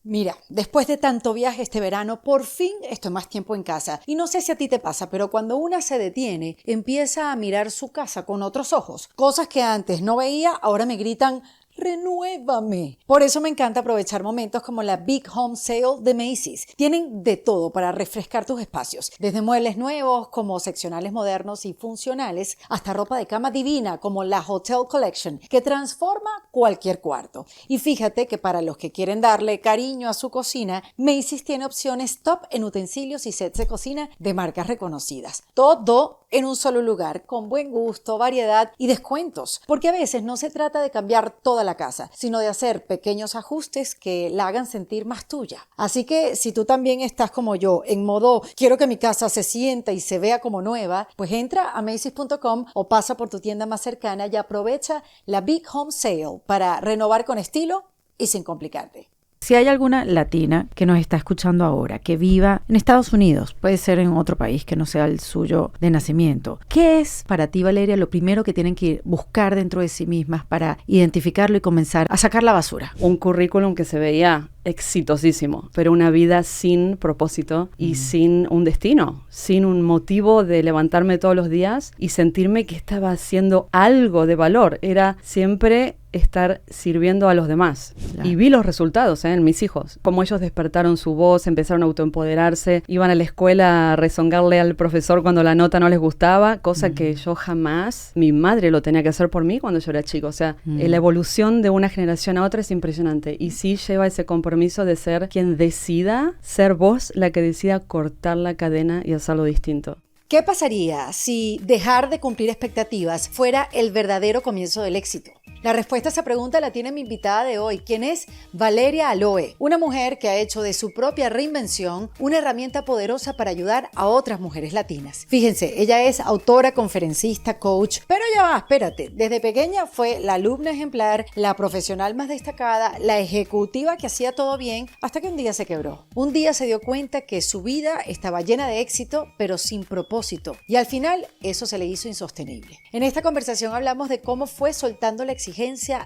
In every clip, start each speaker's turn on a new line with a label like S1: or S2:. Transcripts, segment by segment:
S1: Mira, después de tanto viaje este verano, por fin estoy más tiempo en casa. Y no sé si a ti te pasa, pero cuando una se detiene, empieza a mirar su casa con otros ojos. Cosas que antes no veía, ahora me gritan: ¡renuévame! Por eso me encanta aprovechar momentos como la Big Home Sale de Macy's. Tienen de todo para refrescar tus espacios, desde muebles nuevos como seccionales modernos y funcionales, hasta ropa de cama divina como la Hotel Collection, que transforma cualquier cuarto. Y fíjate que para los que quieren darle cariño a su cocina, Macy's tiene opciones top en utensilios y sets de cocina de marcas reconocidas. Todo en un solo lugar, con buen gusto, variedad y descuentos. Porque a veces no se trata de cambiar toda la casa, sino de hacer pequeños ajustes que la hagan sentir más tuya. Así que si tú también estás como yo, en modo quiero que mi casa se sienta y se vea como nueva, pues entra a Macy's.com o pasa por tu tienda más cercana y aprovecha la Big Home Sale para renovar con estilo y sin complicarte.
S2: Si hay alguna latina que nos está escuchando ahora, que viva en Estados Unidos, puede ser en otro país que no sea el suyo de nacimiento, ¿qué es para ti, Valeria, lo primero que tienen que buscar dentro de sí mismas para identificarlo y comenzar a sacar la basura?
S3: Un currículum que se veía exitosísimo, pero una vida sin propósito y sin un destino, sin un motivo de levantarme todos los días y sentirme que estaba haciendo algo de valor. Era siempre estar sirviendo a los demás. Claro. Y vi los resultados en mis hijos, como ellos despertaron su voz, empezaron a autoempoderarse, iban a la escuela a rezongarle al profesor cuando la nota no les gustaba, cosa que yo jamás, mi madre lo tenía que hacer por mí cuando yo era chico. O sea, la evolución de una generación a otra es impresionante y sí lleva ese compromiso de ser quien decida, ser vos la que decida cortar la cadena y hacerlo distinto.
S1: ¿Qué pasaría si dejar de cumplir expectativas fuera el verdadero comienzo del éxito? La respuesta a esa pregunta la tiene mi invitada de hoy, quien es Valeria Aloe, una mujer que ha hecho de su propia reinvención una herramienta poderosa para ayudar a otras mujeres latinas. Fíjense, ella es autora, conferencista, coach, pero ya va, espérate, desde pequeña fue la alumna ejemplar, la profesional más destacada, la ejecutiva que hacía todo bien, hasta que un día se quebró. Un día se dio cuenta que su vida estaba llena de éxito, pero sin propósito, y al final eso se le hizo insostenible. En esta conversación hablamos de cómo fue soltando la exigencia,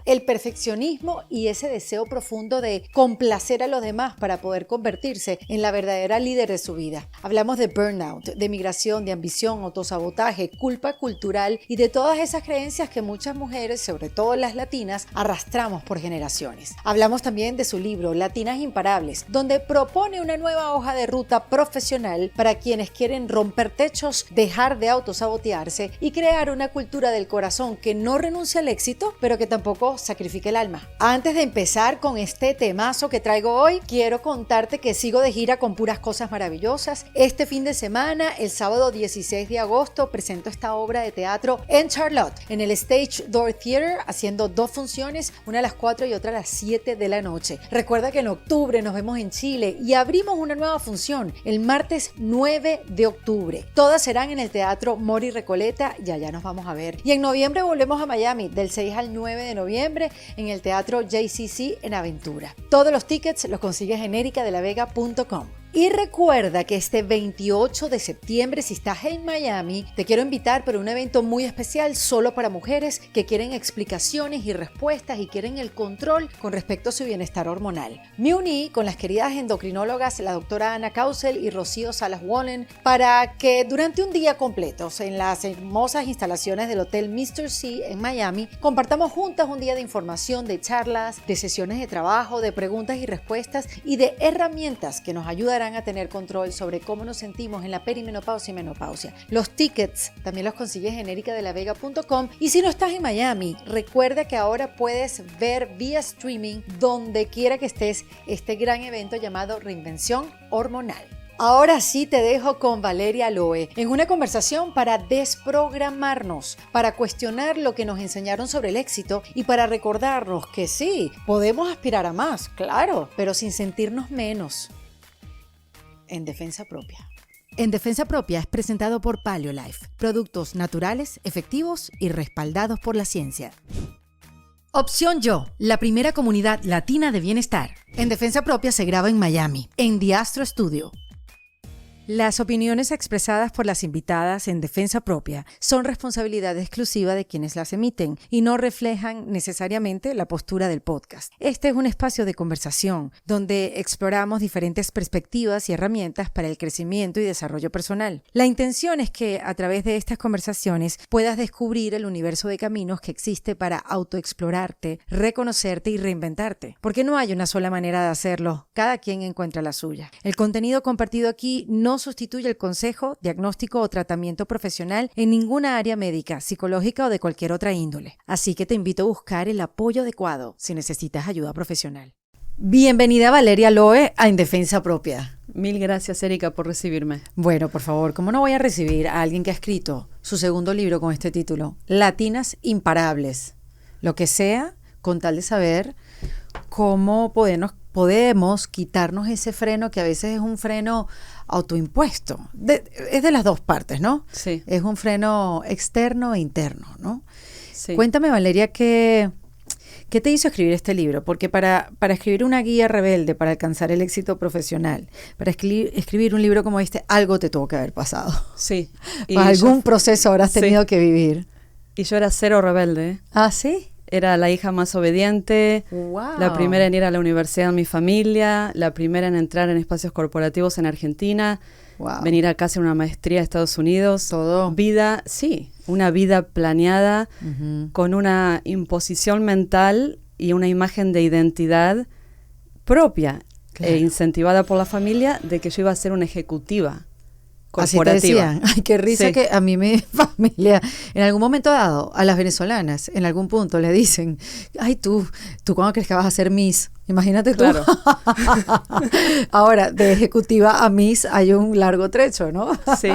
S1: el perfeccionismo y ese deseo profundo de complacer a los demás para poder convertirse en la verdadera líder de su vida. Hablamos de burnout, de migración, de ambición, autosabotaje, culpa cultural y de todas esas creencias que muchas mujeres, sobre todo las latinas, arrastramos por generaciones. Hablamos también de su libro Latinas Imparables, donde propone una nueva hoja de ruta profesional para quienes quieren romper techos, dejar de autosabotearse y crear una cultura del corazón que no renuncia al éxito, pero que tampoco sacrifique el alma. Antes de empezar con este temazo que traigo hoy, quiero contarte que sigo de gira con puras cosas maravillosas. Este fin de semana, el sábado 16 de agosto, presento esta obra de teatro en Charlotte, en el Stage Door Theater, haciendo 2 funciones, una a las 4 y otra a las 7 de la noche. Recuerda que en octubre nos vemos en Chile y abrimos una nueva función el martes 9 de octubre. Todas serán en el Teatro Mori Recoleta y allá nos vamos a ver. Y en noviembre volvemos a Miami, del 6 al 9 de noviembre en el Teatro JCC en Aventura. Todos los tickets los consigues en ericadelavega.com. Y recuerda que este 28 de septiembre, si estás en Miami, te quiero invitar para un evento muy especial solo para mujeres que quieren explicaciones y respuestas y quieren el control con respecto a su bienestar hormonal. Me uní con las queridas endocrinólogas, la doctora Ana Causel y Rocío Salas Wallen, para que durante un día completo en las hermosas instalaciones del Hotel Mr. C en Miami, compartamos juntas un día de información, de charlas, de sesiones de trabajo, de preguntas y respuestas y de herramientas que nos ayudan a tener control sobre cómo nos sentimos en la perimenopausia y menopausia. Los tickets también los consigues en ericadelavega.com y si no estás en Miami, recuerda que ahora puedes ver vía streaming donde quiera que estés este gran evento llamado Reinvención Hormonal. Ahora sí te dejo con Valeria Aloe en una conversación para desprogramarnos, para cuestionar lo que nos enseñaron sobre el éxito y para recordarnos que sí, podemos aspirar a más, claro, pero sin sentirnos menos. En Defensa Propia. En Defensa Propia es presentado por Paleolife, productos naturales, efectivos y respaldados por la ciencia. Opción Yo, la primera comunidad latina de bienestar. En Defensa Propia se graba en Miami, en The Astro Studio. Las opiniones expresadas por las invitadas en defensa propia son responsabilidad exclusiva de quienes las emiten y no reflejan necesariamente la postura del podcast. Este es un espacio de conversación donde exploramos diferentes perspectivas y herramientas para el crecimiento y desarrollo personal. La intención es que a través de estas conversaciones puedas descubrir el universo de caminos que existe para autoexplorarte, reconocerte y reinventarte. Porque no hay una sola manera de hacerlo, cada quien encuentra la suya. El contenido compartido aquí no sustituye el consejo, diagnóstico o tratamiento profesional en ninguna área médica, psicológica o de cualquier otra índole. Así que te invito a buscar el apoyo adecuado si necesitas ayuda profesional. Bienvenida Valeria Aloe a En Defensa Propia.
S3: Mil gracias, Erika, por recibirme.
S1: Bueno, por favor, ¿cómo no voy a recibir a alguien que ha escrito su segundo libro con este título? Latinas imparables. Lo que sea, con tal de saber cómo podemos quitarnos ese freno que a veces es un freno autoimpuesto. Es de las dos partes, ¿no?
S3: Sí.
S1: Es un freno externo e interno, ¿no?
S3: Sí.
S1: Cuéntame, Valeria, ¿qué te hizo escribir este libro? Porque para escribir una guía rebelde para alcanzar el éxito profesional, para escribir un libro como este, algo te tuvo que haber pasado.
S3: Sí.
S1: Algún proceso habrás tenido que vivir.
S3: Y yo era cero rebelde.
S1: ¿Ah, sí?
S3: Era la hija más obediente,
S1: Wow.
S3: la primera en ir a la universidad en mi familia, la primera en entrar en espacios corporativos en Argentina,
S1: Wow.
S3: venir acá a hacer una maestría a Estados Unidos.
S1: Todo.
S3: Vida, sí, una vida planeada, con una imposición mental y una imagen de identidad propia,
S1: Claro.
S3: incentivada por la familia, de que yo iba a ser una ejecutiva
S1: Así te
S3: corporativa.
S1: decían. Ay, qué risa
S3: Sí.
S1: que a mí mi familia, en algún momento dado, a las venezolanas, en algún punto le dicen, ay, tú cuándo crees que vas a ser Miss. Imagínate tú.
S3: Claro.
S1: Ahora, de ejecutiva a Miss hay un largo trecho, ¿no?
S3: Sí.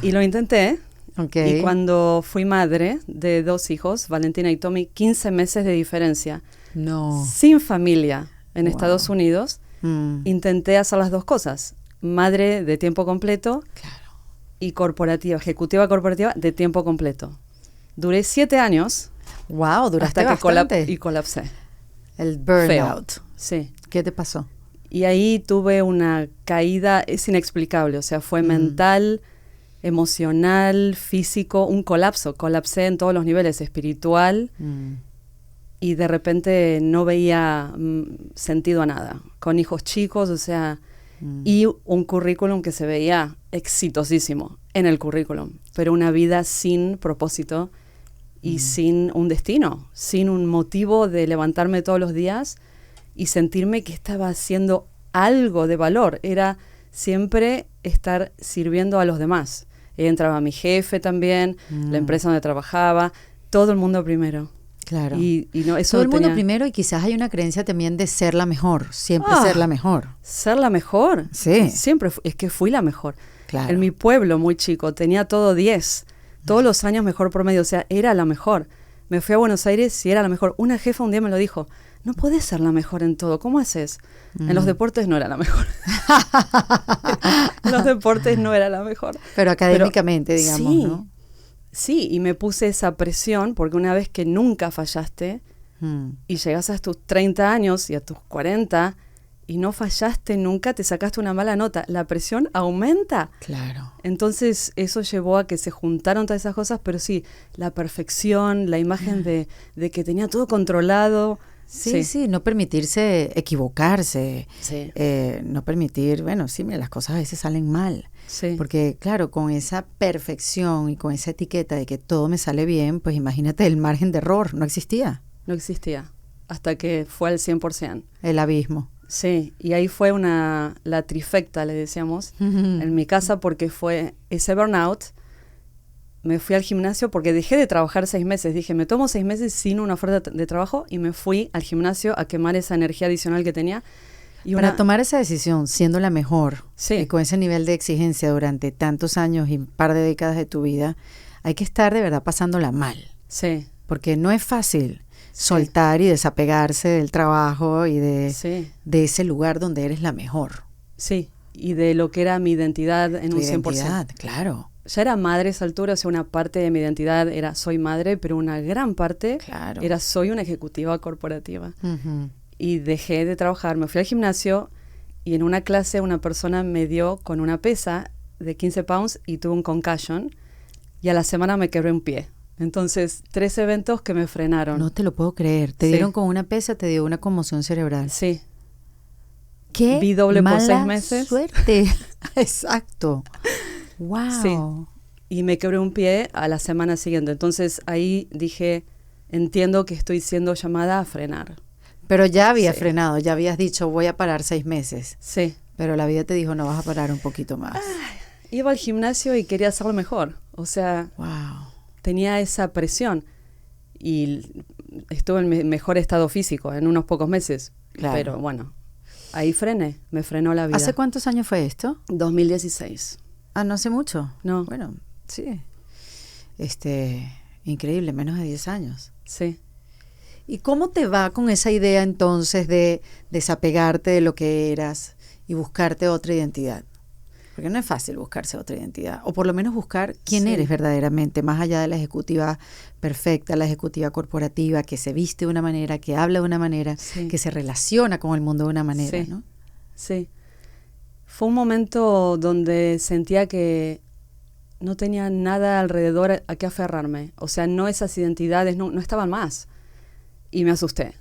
S3: Y lo intenté.
S1: Okay.
S3: Y cuando fui madre de 2 hijos, Valentina y Tommy, 15 meses de diferencia,
S1: No.
S3: sin familia en
S1: Wow.
S3: Estados Unidos, intenté hacer las dos cosas. Madre de tiempo completo
S1: Claro.
S3: y ejecutiva corporativa de tiempo completo. Duré 7 años
S1: Wow, duraste
S3: hasta que
S1: bastante.
S3: colapsé.
S1: El burnout.
S3: Feo. Sí.
S1: ¿Qué te pasó?
S3: Y ahí tuve una caída, es inexplicable, o sea, fue mental, emocional, físico, un colapso. Colapsé en todos los niveles, espiritual, y de repente no veía sentido a nada. Con hijos chicos, o sea, y un currículum que se veía exitosísimo en el currículum, pero una vida sin propósito y sin un destino, sin un motivo de levantarme todos los días y sentirme que estaba haciendo algo de valor. Era siempre estar sirviendo a los demás. Ahí entraba mi jefe también, la empresa donde trabajaba, todo el mundo primero.
S1: Claro.
S3: Y no, eso
S1: Todo el mundo
S3: tenía-
S1: primero, y quizás hay una creencia también de ser la mejor, siempre
S3: Ah.
S1: ser la mejor.
S3: Ser la mejor.
S1: Sí.
S3: Siempre es que fui la mejor.
S1: Claro.
S3: En mi pueblo muy chico tenía todo 10. Todos los años mejor promedio. O sea, era la mejor. Me fui a Buenos Aires y era la mejor. Una jefa un día me lo dijo. No podés ser la mejor en todo. ¿Cómo haces? En los deportes no era la mejor. En los deportes no era la mejor.
S1: Pero académicamente, digamos,
S3: sí,
S1: ¿no?
S3: Sí, y me puse esa presión porque una vez que nunca fallaste
S1: Mm.
S3: y llegas a tus 30 años y a tus 40 y no fallaste nunca, te sacaste una mala nota, la presión aumenta.
S1: Claro.
S3: Entonces eso llevó a que se juntaron todas esas cosas, pero sí, la perfección, la imagen de que tenía todo controlado.
S1: Sí, no permitirse equivocarse,
S3: Sí.
S1: no permitir, bueno, sí, mira, las cosas a veces salen mal,
S3: Sí.
S1: porque claro, con esa perfección y con esa etiqueta de que todo me sale bien, pues imagínate, el margen de error no existía,
S3: No existía hasta que fue al 100%.
S1: el abismo.
S3: Sí, y ahí fue la trifecta, le decíamos, en mi casa, porque fue ese burnout. Me fui al gimnasio porque dejé de trabajar 6 meses. Dije, me tomo 6 meses sin una oferta de trabajo y me fui al gimnasio a quemar esa energía adicional que tenía. Y
S1: Para tomar esa decisión, siendo la mejor,
S3: Sí.
S1: y con ese nivel de exigencia durante tantos años y un par de décadas de tu vida, hay que estar de verdad pasándola mal,
S3: Sí,
S1: porque no es fácil soltar y desapegarse del trabajo y
S3: sí,
S1: de ese lugar donde eres la mejor.
S3: sí. Y de lo que era mi identidad en
S1: Tu
S3: un 100%.
S1: identidad, claro.
S3: Ya era madre a esa altura, o sea, una parte de mi identidad era soy madre, pero una gran parte
S1: Claro.
S3: era soy una ejecutiva corporativa.
S1: Ujú.
S3: Y dejé de trabajar, me fui al gimnasio y en una clase una persona me dio con una pesa de 15 pounds y tuve un concussion y a la semana me quebré un pie. Entonces, 3 eventos que me frenaron.
S2: No te lo puedo creer. Te
S3: Sí.
S2: dieron con una pesa, te dio una conmoción cerebral.
S3: Sí.
S2: ¡Qué
S3: Vi doble por
S2: mala
S3: 6 meses.
S2: suerte! Exacto. ¡Wow!
S3: Sí. Y me quebré un pie a la semana siguiente. Entonces, ahí dije, entiendo que estoy siendo llamada a frenar.
S2: Pero ya habías
S3: Sí.
S2: frenado, ya habías dicho, voy a parar 6 meses.
S3: Sí.
S2: Pero la vida te dijo, no vas a parar un poquito más.
S3: Iba al gimnasio y quería hacerlo mejor. O sea,
S2: ¡Wow!
S3: tenía esa presión. Y estuve en mi mejor estado físico en unos pocos meses.
S2: Claro.
S3: Pero bueno, ahí frené. Me frenó la vida.
S2: ¿Hace cuántos años fue esto?
S3: 2016.
S2: Ah, no hace mucho.
S3: No.
S2: Bueno, sí. Increíble, menos de 10 años.
S3: Sí.
S2: ¿Y cómo te va con esa idea entonces de desapegarte de lo que eras y buscarte otra identidad? Porque no es fácil buscarse otra identidad, o por lo menos buscar quién
S3: Sí.
S2: eres verdaderamente, más allá de la ejecutiva perfecta, la ejecutiva corporativa, que se viste de una manera, que habla de una manera,
S3: Sí.
S2: que se relaciona con el mundo de una manera,
S3: Sí.
S2: ¿no?
S3: Sí. Fue un momento donde sentía que no tenía nada alrededor a qué aferrarme. O sea, no esas identidades, no estaban más. Y me asusté.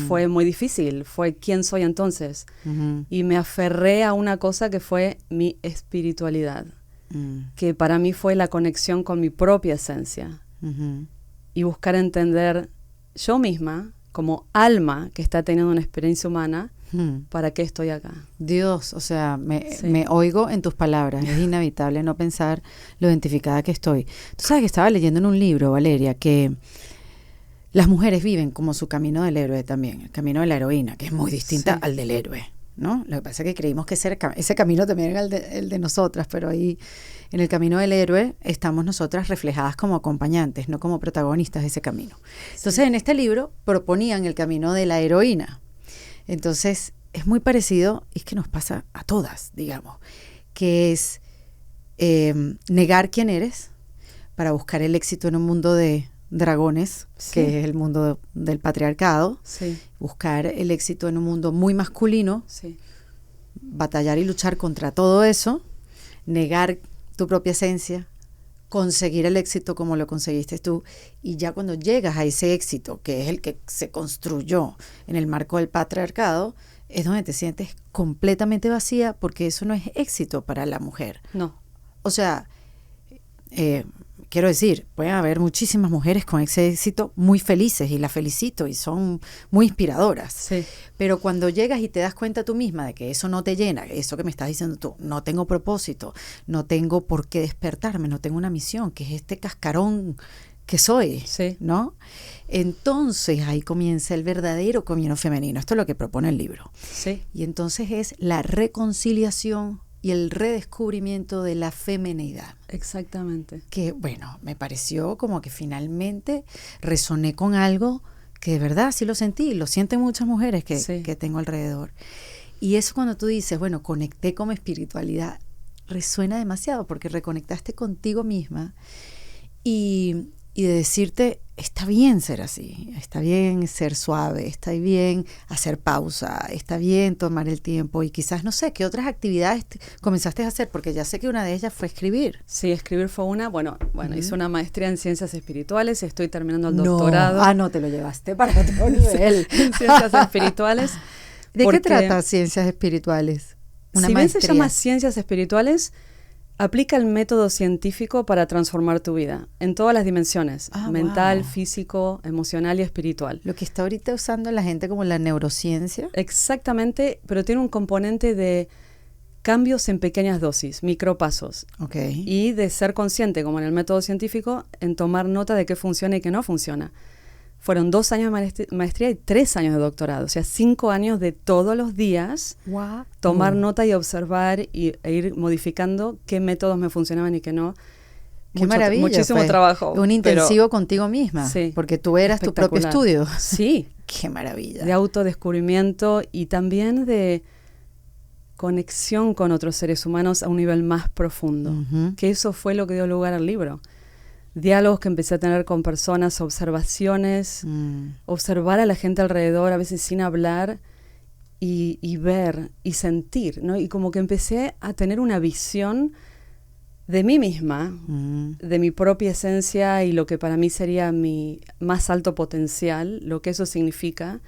S3: Fue muy difícil. Fue quién soy entonces.
S2: Ujú.
S3: Y me aferré a una cosa que fue mi espiritualidad,
S2: Mm,
S3: que para mí fue la conexión con mi propia esencia.
S2: ujú.
S3: Y buscar entender yo misma, como alma que está teniendo una experiencia humana,
S2: Mm.
S3: para qué estoy acá.
S2: Dios, o sea, me
S3: Sí.
S2: oigo en tus palabras. Es inevitable no pensar lo identificada que estoy. Tú sabes que estaba leyendo en un libro, Valeria, que las mujeres viven como su camino del héroe también, el camino de la heroína, que es muy distinta
S3: Sí.
S2: al del héroe, ¿no? Lo que pasa es que creímos que ese camino también era el de nosotras, pero ahí en el camino del héroe estamos nosotras reflejadas como acompañantes, no como protagonistas de ese camino. Entonces, en este libro proponían el camino de la heroína. Entonces, es muy parecido, es que nos pasa a todas, digamos, que es negar quién eres para buscar el éxito en un mundo de dragones,
S3: Sí.
S2: que es el mundo del patriarcado,
S3: Sí,
S2: buscar el éxito en un mundo muy masculino,
S3: sí,
S2: batallar y luchar contra todo eso, negar tu propia esencia, conseguir el éxito como lo conseguiste tú, y ya cuando llegas a ese éxito, que es el que se construyó en el marco del patriarcado, es donde te sientes completamente vacía, porque eso no es éxito para la mujer.
S3: no,
S2: O sea, quiero decir, pueden haber muchísimas mujeres con ese éxito muy felices, y las felicito y son muy inspiradoras.
S3: sí,
S2: Pero cuando llegas y te das cuenta tú misma de que eso no te llena, eso que me estás diciendo tú, no tengo propósito, no tengo por qué despertarme, no tengo una misión, que es este cascarón que soy,
S3: Sí.
S2: ¿no? Entonces ahí comienza el verdadero camino femenino. Esto es lo que propone el libro.
S3: sí,
S2: Y entonces es la reconciliación y el redescubrimiento de la femenidad.
S3: exactamente.
S2: Que, bueno, me pareció como que finalmente resoné con algo que de verdad sí lo sentí, lo sienten muchas mujeres
S3: Sí.
S2: que tengo alrededor. Y eso cuando tú dices, bueno, conecté con mi espiritualidad, resuena demasiado porque reconectaste contigo misma y de decirte, está bien ser así, está bien ser suave, está bien hacer pausa, está bien tomar el tiempo y quizás, no sé, ¿qué otras actividades comenzaste a hacer? Porque ya sé que una de ellas fue escribir.
S3: Sí, escribir fue una. Bueno, hice una maestría en ciencias espirituales, estoy terminando el
S2: No.
S3: doctorado
S2: Ah, no, te lo llevaste para otro nivel.
S3: en ciencias espirituales.
S2: ¿De qué
S3: porque
S2: trata Ciencias Espirituales?
S3: Si bien se llama ciencias espirituales, aplica el método científico para transformar tu vida en todas las dimensiones,
S2: Ah,
S3: mental,
S2: wow.
S3: físico, emocional y espiritual.
S2: Lo que está ahorita usando la gente como la neurociencia.
S3: Exactamente, pero tiene un componente de cambios en pequeñas dosis, micropasos,
S2: Ok.
S3: y de ser consciente, como en el método científico, en tomar nota de qué funciona y qué no funciona. Fueron 2 años de maestría y 3 años de doctorado, o sea, 5 años de todos los días
S2: Wow.
S3: tomar nota y observar e ir modificando qué métodos me funcionaban y qué no.
S2: Qué maravilla.
S3: Muchísimo
S2: pues.
S3: trabajo.
S2: Un intensivo contigo misma.
S3: Sí,
S2: porque tú eras tu propio
S3: espectacular.
S2: estudio.
S3: Sí,
S2: Qué maravilla.
S3: de autodescubrimiento y también de conexión con otros seres humanos a un nivel más profundo.
S2: Ujú.
S3: Que eso fue lo que dio lugar al libro. Diálogos que empecé a tener con personas, observaciones,
S2: Mm.
S3: observar a la gente alrededor, a veces sin hablar, y ver y sentir, ¿no? Y como que empecé a tener una visión de mí misma, de mi propia esencia y lo que para mí sería mi más alto potencial, lo que eso significa.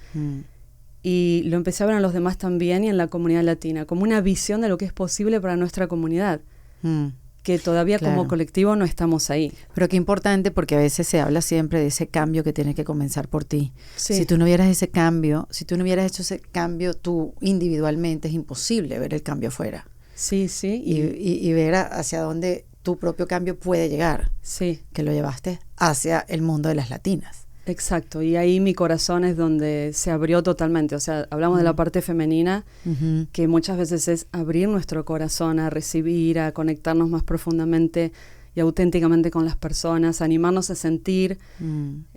S3: Y lo empecé a ver en los demás también y en la comunidad latina, como una visión de lo que es posible para nuestra comunidad, que todavía como colectivo no estamos ahí.
S2: Pero qué importante, porque a veces se habla siempre de ese cambio que tiene que comenzar por ti.
S3: Sí.
S2: Si tú no vieras ese cambio, si tú no hubieras hecho ese cambio tú individualmente, es imposible ver el cambio afuera.
S3: Sí, sí.
S2: Y ver hacia dónde tu propio cambio puede llegar.
S3: Sí.
S2: Que lo llevaste hacia el mundo de las latinas.
S3: Exacto, y ahí mi corazón es donde se abrió totalmente. O sea, hablamos de la parte femenina, que muchas veces es abrir nuestro corazón a recibir, a conectarnos más profundamente y auténticamente con las personas, a animarnos a sentir.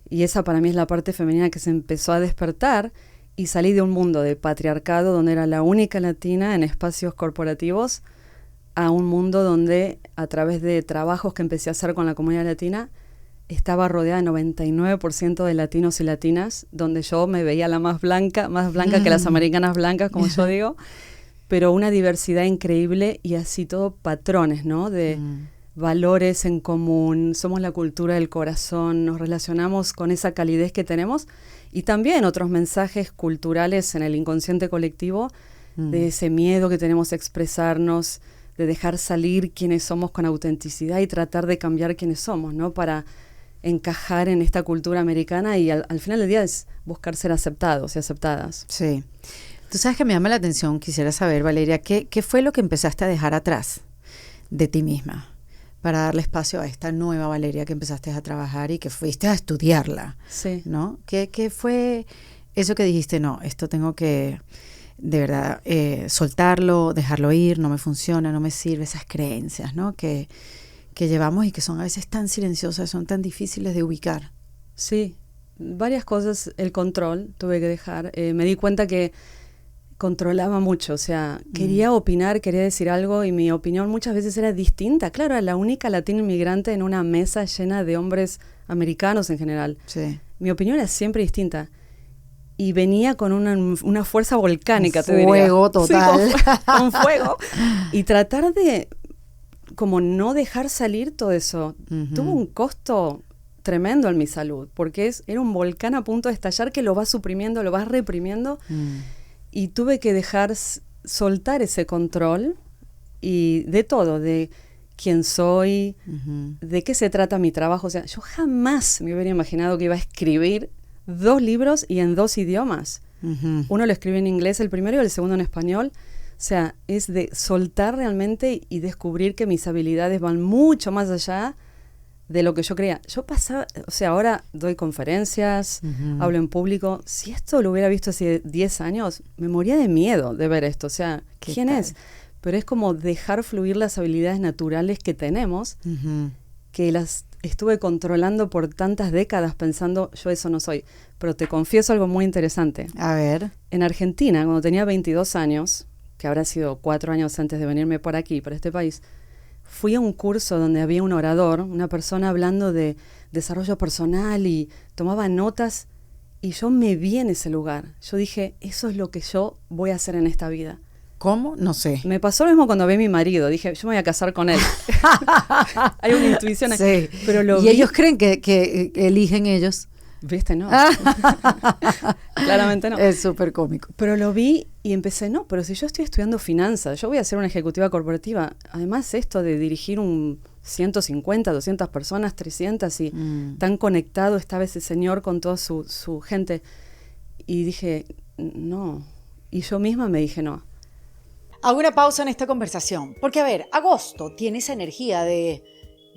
S3: Y esa para mí es la parte femenina que se empezó a despertar, y salí de un mundo de patriarcado donde era la única latina en espacios corporativos, a un mundo donde a través de trabajos que empecé a hacer con la comunidad latina estaba rodeada de 99% de latinos y latinas, donde yo me veía la más blanca que las americanas blancas, como yo digo, pero una diversidad increíble y así todo patrones, ¿no? De valores en común, somos la cultura del corazón, nos relacionamos con esa calidez que tenemos, y también otros mensajes culturales en el inconsciente colectivo, de ese miedo que tenemos a expresarnos, de dejar salir quienes somos con autenticidad y tratar de cambiar quienes somos, ¿no? Para encajar en esta cultura americana, y al final del día es buscar ser aceptados y aceptadas.
S2: Sí. Tú sabes que me llama la atención, quisiera saber, Valeria, ¿qué fue lo que empezaste a dejar atrás de ti misma para darle espacio a esta nueva Valeria que empezaste a trabajar y que fuiste a estudiarla?
S3: Sí.
S2: ¿No? ¿Qué fue eso que dijiste? No, esto tengo que, de verdad, soltarlo, dejarlo ir, no me funciona, no me sirve, esas creencias, ¿no? Que llevamos y que son a veces tan silenciosas, son tan difíciles de ubicar.
S3: Sí, varias cosas. El control tuve que dejar. Me di cuenta que controlaba mucho, o sea, quería opinar, quería decir algo, y mi opinión muchas veces era distinta. Claro, era la única latina inmigrante en una mesa llena de hombres americanos en general.
S2: Sí.
S3: Mi opinión era siempre distinta. Y venía con una fuerza volcánica,
S2: un
S3: te diría.
S2: Fuego total.
S3: Sí, con fuego. Y tratar de como no dejar salir todo eso. Tuvo un costo tremendo en mi salud, porque era un volcán a punto de estallar que lo vas suprimiendo, lo vas reprimiendo, y tuve que dejar soltar ese control, y de todo, de quién soy, de qué se trata mi trabajo. O sea, yo jamás me hubiera imaginado que iba a escribir 2 libros y en 2 idiomas. Uno lo escribí en inglés el primero y el segundo en español. O sea, es de soltar realmente y descubrir que mis habilidades van mucho más allá de lo que yo creía. Yo pasaba, o sea, ahora doy conferencias, hablo en público. Si esto lo hubiera visto hace 10 años, me moría de miedo de ver esto. O sea, ¿quién es? Pero es como dejar fluir las habilidades naturales que tenemos, que las estuve controlando por tantas décadas pensando, yo eso no soy. Pero te confieso algo muy interesante.
S2: A ver.
S3: En Argentina, cuando tenía 22 años, que habrá sido 4 años antes de venirme por aquí, por este país, fui a un curso donde había un orador, una persona hablando de desarrollo personal y tomaba notas, y yo me vi en ese lugar. Yo dije, eso es lo que yo voy a hacer en esta vida.
S2: ¿Cómo? No sé.
S3: Me pasó lo mismo cuando vi a mi marido. Dije, yo me voy a casar con él. Hay una intuición.
S2: Sí.
S3: Pero lo
S2: ¿Y
S3: vi,
S2: ellos creen que eligen ellos?
S3: ¿Viste? No. Claramente no.
S2: Es súper cómico.
S3: Pero lo vi y empecé, no, pero si yo estoy estudiando finanzas, yo voy a ser una ejecutiva corporativa. Además, esto de dirigir 150, 200 personas, 300, y tan conectado estaba ese señor con toda su gente. Y dije, no. Y yo misma me dije, no.
S1: Hago una pausa en esta conversación, porque a ver, agosto tiene esa energía de,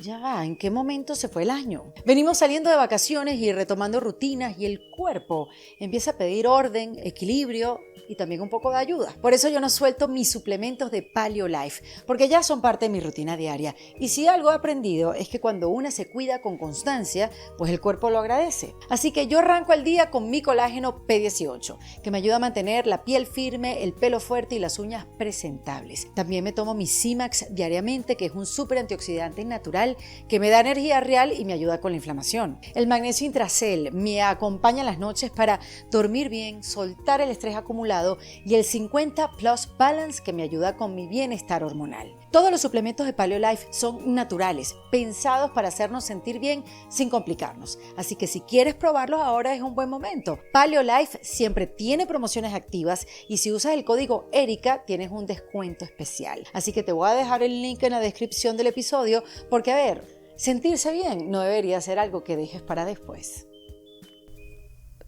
S1: ya va, ¿en qué momento se fue el año? Venimos saliendo de vacaciones y retomando rutinas, y el cuerpo empieza a pedir orden, equilibrio y también un poco de ayuda. Por eso yo no suelto mis suplementos de Paleo Life, porque ya son parte de mi rutina diaria. Y si algo he aprendido es que cuando una se cuida con constancia, pues el cuerpo lo agradece. Así que yo arranco el día con mi colágeno P18, que me ayuda a mantener la piel firme, el pelo fuerte y las uñas presentables. También me tomo mi C-Max diariamente, que es un súper antioxidante natural natural que me da energía real y me ayuda con la inflamación. El magnesio Intracel me acompaña en las noches para dormir bien, soltar el estrés acumulado, y el 50 Plus Balance que me ayuda con mi bienestar hormonal. Todos los suplementos de Paleolife son naturales, pensados para hacernos sentir bien sin complicarnos. Así que si quieres probarlos ahora es un buen momento. Paleolife siempre tiene promociones activas y si usas el código ERIKA tienes un descuento especial. Así que te voy a dejar el link en la descripción del episodio porque, a ver, sentirse bien no debería ser algo que dejes para después.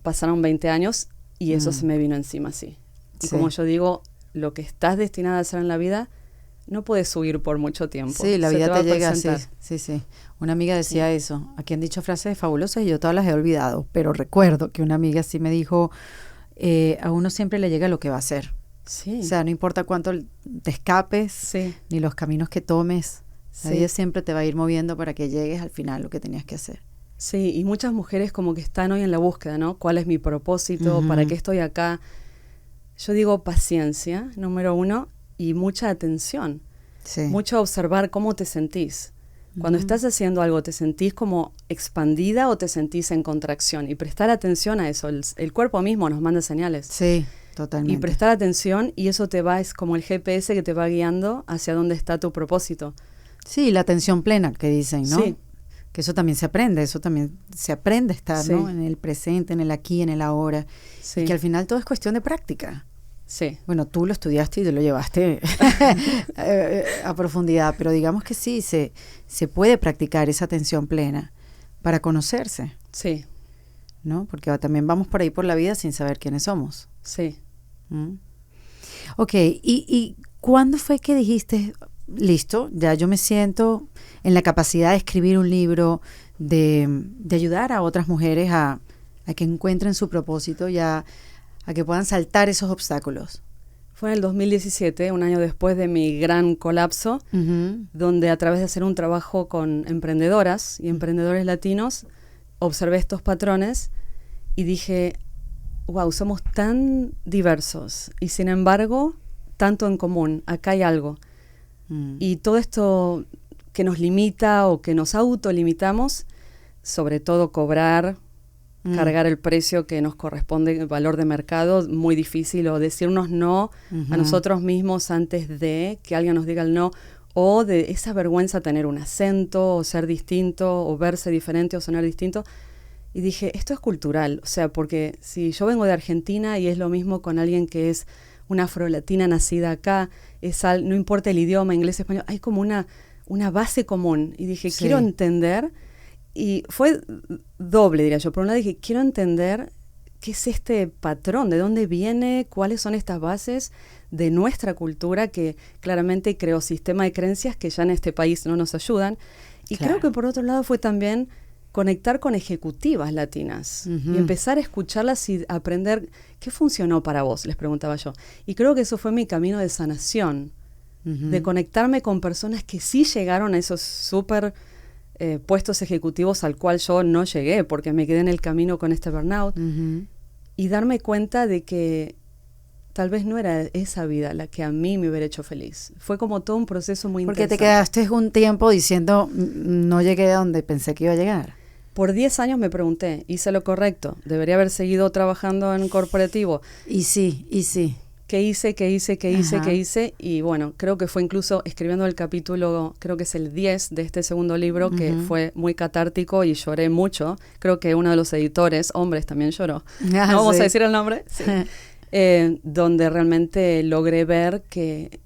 S3: Pasaron 20 años y eso se me vino encima así. Y como yo digo, lo que estás destinada a hacer en la vida no puedes subir por mucho tiempo.
S2: Sí, la vida te llega así.
S3: presentar.
S2: Sí. Una amiga decía eso. Aquí han dicho frases fabulosas y yo todas las he olvidado, pero recuerdo que una amiga sí me dijo, a uno siempre le llega lo que va a hacer.
S3: Sí.
S2: O sea, no importa cuánto te escapes, ni los caminos que tomes, la vida siempre te va a ir moviendo para que llegues al final lo que tenías que hacer.
S3: Sí, y muchas mujeres como que están hoy en la búsqueda, ¿no? ¿Cuál es mi propósito? ¿Para qué estoy acá? Yo digo paciencia, número 1, y mucha atención.
S2: Sí.
S3: Mucho observar cómo te sentís. Cuando estás haciendo algo, ¿te sentís como expandida o te sentís en contracción? Y prestar atención a eso. El cuerpo mismo nos manda señales.
S2: Sí, totalmente.
S3: Y prestar atención, y eso es como el GPS que te va guiando hacia dónde está tu propósito.
S2: Sí, la atención plena que dicen, ¿no?
S3: Sí.
S2: Que eso también se aprende a estar, ¿no? En el presente, en el aquí, en el ahora.
S3: Sí.
S2: Y que al final todo es cuestión de práctica.
S3: Sí.
S2: Bueno, tú lo estudiaste y te lo llevaste a profundidad, pero digamos que sí, se puede practicar esa atención plena para conocerse,
S3: Sí.
S2: ¿no? Porque también vamos por ahí por la vida sin saber quiénes somos.
S3: Sí.
S2: Ok, ¿y cuándo fue que dijiste, listo, ya yo me siento en la capacidad de escribir un libro, de ayudar a otras mujeres a que encuentren su propósito y a que puedan saltar esos obstáculos?
S3: Fue en el 2017, un año después de mi gran colapso, donde a través de hacer un trabajo con emprendedoras y emprendedores latinos, observé estos patrones y dije, wow, somos tan diversos y sin embargo, tanto en común, acá hay algo. Y todo esto que nos limita o que nos autolimitamos, sobre todo cobrar, cargar el precio que nos corresponde, el valor de mercado, muy difícil, o decirnos no a nosotros mismos antes de que alguien nos diga el no, o de esa vergüenza tener un acento, o ser distinto, o verse diferente, o sonar distinto. Y dije, esto es cultural, o sea, porque si yo vengo de Argentina y es lo mismo con alguien que es una afrolatina nacida acá, no importa el idioma, inglés, español, hay como una base común. Y dije, quiero entender. Y fue doble, diría yo. Por un lado dije, quiero entender qué es este patrón, de dónde viene, cuáles son estas bases de nuestra cultura que claramente creó sistema de creencias que ya en este país no nos ayudan. Y creo que por otro lado fue también conectar con ejecutivas latinas y empezar a escucharlas y aprender qué funcionó para vos, les preguntaba yo. Y creo que eso fue mi camino de sanación, de conectarme con personas que sí llegaron a esos súper puestos ejecutivos al cual yo no llegué porque me quedé en el camino con este burnout y darme cuenta de que tal vez no era esa vida la que a mí me hubiera hecho feliz. Fue como todo un proceso muy
S2: porque
S3: interesante.
S2: Te quedaste un tiempo diciendo, no llegué a donde pensé que iba a llegar.
S3: Por 10 años me pregunté, ¿hice lo correcto? ¿Debería haber seguido trabajando en corporativo?
S2: Y sí.
S3: ¿Qué hice? Y bueno, creo que fue incluso escribiendo el capítulo, creo que es el 10 de este segundo libro, que fue muy catártico y lloré mucho. Creo que uno de los editores, hombres, también lloró. ¿No vamos a decir el nombre? Sí. Donde realmente logré ver que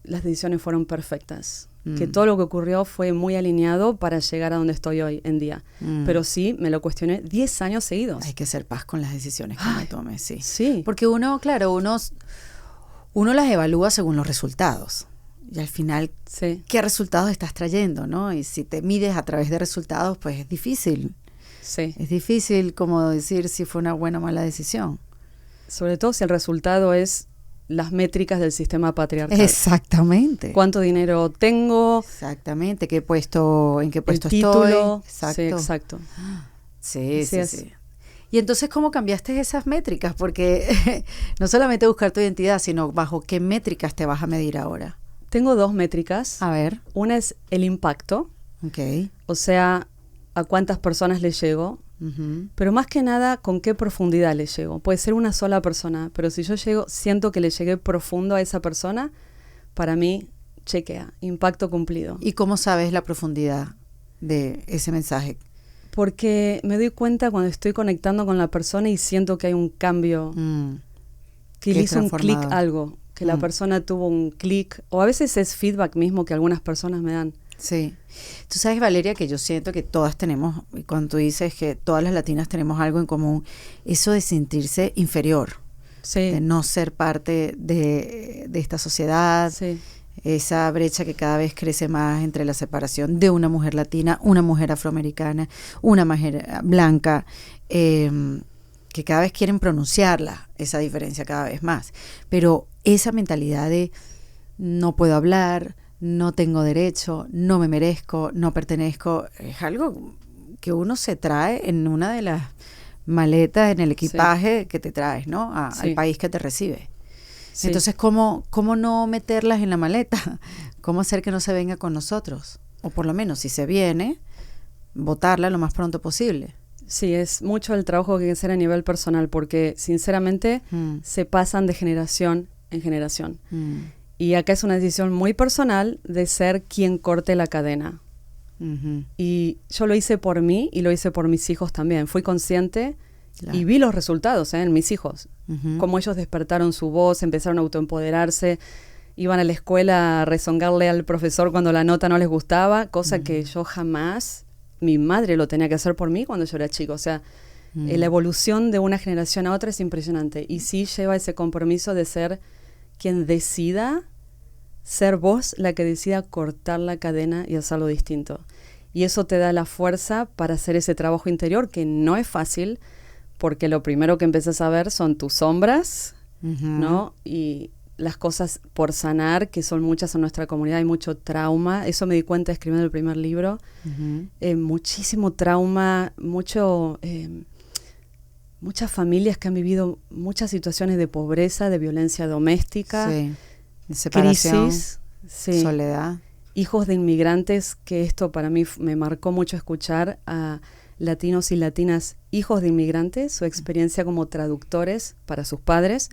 S3: las decisiones fueron perfectas. Que todo lo que ocurrió fue muy alineado para llegar a donde estoy hoy en día. Pero sí, me lo cuestioné 10 años seguidos.
S2: Hay que ser paz con las decisiones que uno tome, sí.
S3: Sí.
S2: Porque uno las evalúa según los resultados. Y al final, ¿qué resultados estás trayendo, no? Y si te mides a través de resultados, pues es difícil.
S3: Sí.
S2: Es difícil como decir si fue una buena o mala decisión.
S3: Sobre todo si el resultado es las métricas del sistema patriarcal.
S2: Exactamente.
S3: ¿Cuánto dinero tengo?
S2: Exactamente. ¿En qué puesto estoy?
S3: Título.
S2: Exacto.
S3: Sí, exacto.
S2: Sí. Y entonces, ¿cómo cambiaste esas métricas? Porque no solamente buscar tu identidad, sino bajo qué métricas te vas a medir ahora.
S3: Tengo 2 métricas.
S2: A ver.
S3: Una es el impacto.
S2: Ok.
S3: O sea, a cuántas personas le llego, pero más que nada, con qué profundidad le llego. Puede ser una sola persona, pero si yo siento que le llegué profundo a esa persona, para mí, chequea, impacto cumplido.
S2: ¿Y cómo sabes la profundidad de ese mensaje?
S3: Porque me doy cuenta cuando estoy conectando con la persona y siento que hay un cambio, que le hizo un clic algo, que la persona tuvo un clic, o a veces es feedback mismo que algunas personas me dan.
S2: Sí. Tú sabes, Valeria, que yo siento que todas tenemos, y cuando tú dices que todas las latinas tenemos algo en común, eso de sentirse inferior,
S3: Sí.
S2: de no ser parte de esta sociedad,
S3: Sí.
S2: esa brecha que cada vez crece más entre la separación de una mujer latina, una mujer afroamericana, una mujer blanca, que cada vez quieren pronunciarla, esa diferencia cada vez más. Pero esa mentalidad de no puedo hablar, no tengo derecho, no me merezco, no pertenezco, es algo que uno se trae en una de las maletas, en el equipaje que te traes, ¿no? Al país que te recibe. Sí. Entonces, ¿cómo no meterlas en la maleta? ¿Cómo hacer que no se venga con nosotros? O por lo menos, si se viene, botarla lo más pronto posible.
S3: Sí, es mucho el trabajo que hay que hacer a nivel personal, porque sinceramente se pasan de generación en generación. Y acá es una decisión muy personal de ser quien corte la cadena. Y yo lo hice por mí y lo hice por mis hijos también. Fui consciente y vi los resultados en mis hijos. Cómo ellos despertaron su voz, empezaron a autoempoderarse, iban a la escuela a rezongarle al profesor cuando la nota no les gustaba, cosa que yo jamás, mi madre lo tenía que hacer por mí cuando yo era chico. O sea, la evolución de una generación a otra es impresionante. Y sí lleva ese compromiso de ser quien decida, ser vos la que decida cortar la cadena y hacerlo distinto. Y eso te da la fuerza para hacer ese trabajo interior, que no es fácil, porque lo primero que empiezas a ver son tus sombras, ¿no? Y las cosas por sanar, que son muchas en nuestra comunidad, hay mucho trauma. Eso me di cuenta escribiendo el primer libro. Muchísimo trauma, muchas familias que han vivido muchas situaciones de pobreza, de violencia doméstica,
S2: de separación,
S3: crisis,
S2: soledad.
S3: Hijos de inmigrantes, que esto para mí me marcó mucho escuchar a latinos y latinas, hijos de inmigrantes, su experiencia como traductores para sus padres,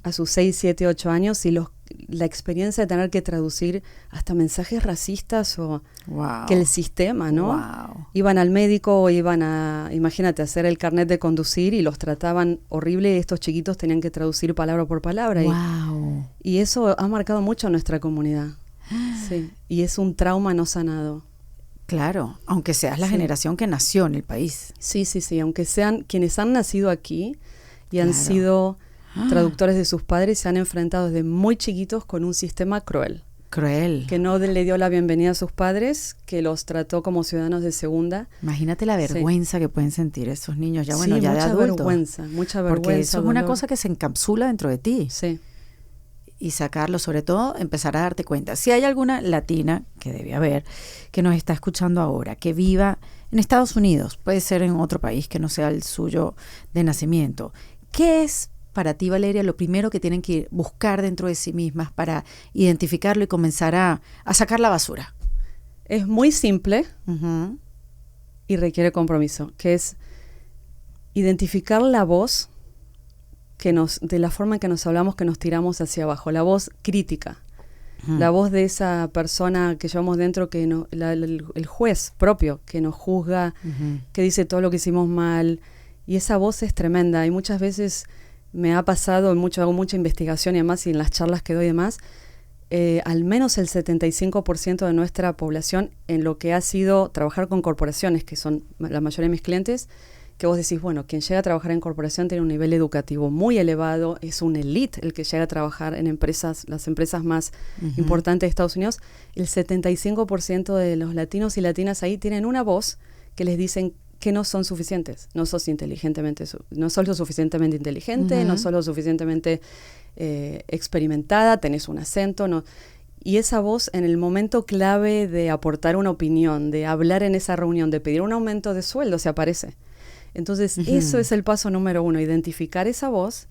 S3: a sus 6, 7, 8 años, y la experiencia de tener que traducir hasta mensajes racistas o que el sistema, ¿no? Iban al médico o iban a, imagínate, hacer el carnet de conducir y los trataban horrible y estos chiquitos tenían que traducir palabra por palabra. Y eso ha marcado mucho a nuestra comunidad. Sí. Y es un trauma no sanado.
S2: Claro, aunque seas la generación que nació en el país.
S3: Sí, aunque sean quienes han nacido aquí y han sido traductores de sus padres, se han enfrentado desde muy chiquitos con un sistema cruel. Que no le dio la bienvenida a sus padres, que los trató como ciudadanos de segunda.
S2: Imagínate la vergüenza que pueden sentir esos niños ya, ya de adultos.
S3: Mucha vergüenza.
S2: Porque eso es una cosa que se encapsula dentro de ti.
S3: Sí.
S2: Y sacarlo, sobre todo, empezar a darte cuenta. Si hay alguna latina, que debe haber, que nos está escuchando ahora, que viva en Estados Unidos, puede ser en otro país que no sea el suyo de nacimiento, ¿qué es para ti, Valeria, lo primero que tienen que buscar dentro de sí mismas para identificarlo y comenzar a sacar la basura?
S3: Es muy simple y requiere compromiso, que es identificar la voz de la forma en que nos hablamos, que nos tiramos hacia abajo, la voz crítica, la voz de esa persona que llevamos dentro, que el juez propio, que nos juzga, que dice todo lo que hicimos mal, y esa voz es tremenda, y muchas veces me ha pasado, hago mucha investigación y además, y en las charlas que doy y demás, al menos el 75% de nuestra población, en lo que ha sido trabajar con corporaciones, que son la mayoría de mis clientes, que vos decís, bueno, quien llega a trabajar en corporación tiene un nivel educativo muy elevado, es un elite el que llega a trabajar en las empresas más importantes de Estados Unidos. El 75% de los latinos y latinas ahí tienen una voz que les dicen que no son suficientes, no sos no sos lo suficientemente inteligente, no sos lo suficientemente experimentada, tenés un acento, no. Y esa voz en el momento clave de aportar una opinión, de hablar en esa reunión, de pedir un aumento de sueldo, se aparece. Entonces, eso es el paso número 1, identificar esa voz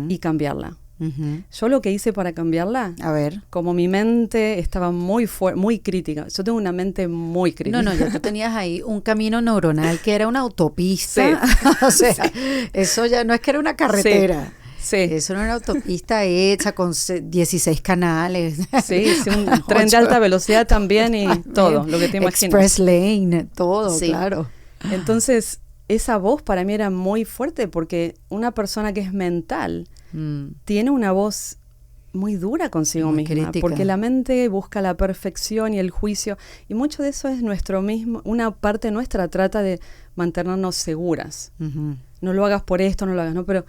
S3: y cambiarla.
S2: Ujú.
S3: Yo lo que hice para cambiarla,
S2: A ver.
S3: como mi mente estaba muy crítica. Yo tengo una mente muy crítica.
S2: No, ya tú tenías ahí un camino neuronal que era una autopista. O sea, eso ya no es que era una carretera.
S3: Sí.
S2: Eso era una autopista hecha con 16 canales.
S3: Sí, un tren de alta velocidad también y todo, lo que te imaginas.
S2: Express lane, todo,
S3: Sí.
S2: claro.
S3: Entonces, esa voz para mí era muy fuerte porque una persona que es mental tiene una voz muy dura consigo
S2: Muy
S3: misma,
S2: crítica.
S3: porque la mente busca la perfección y el juicio, y mucho de eso es nuestro mismo, una parte nuestra trata de mantenernos seguras.
S2: Ujú.
S3: No lo hagas por esto, no lo hagas, no, pero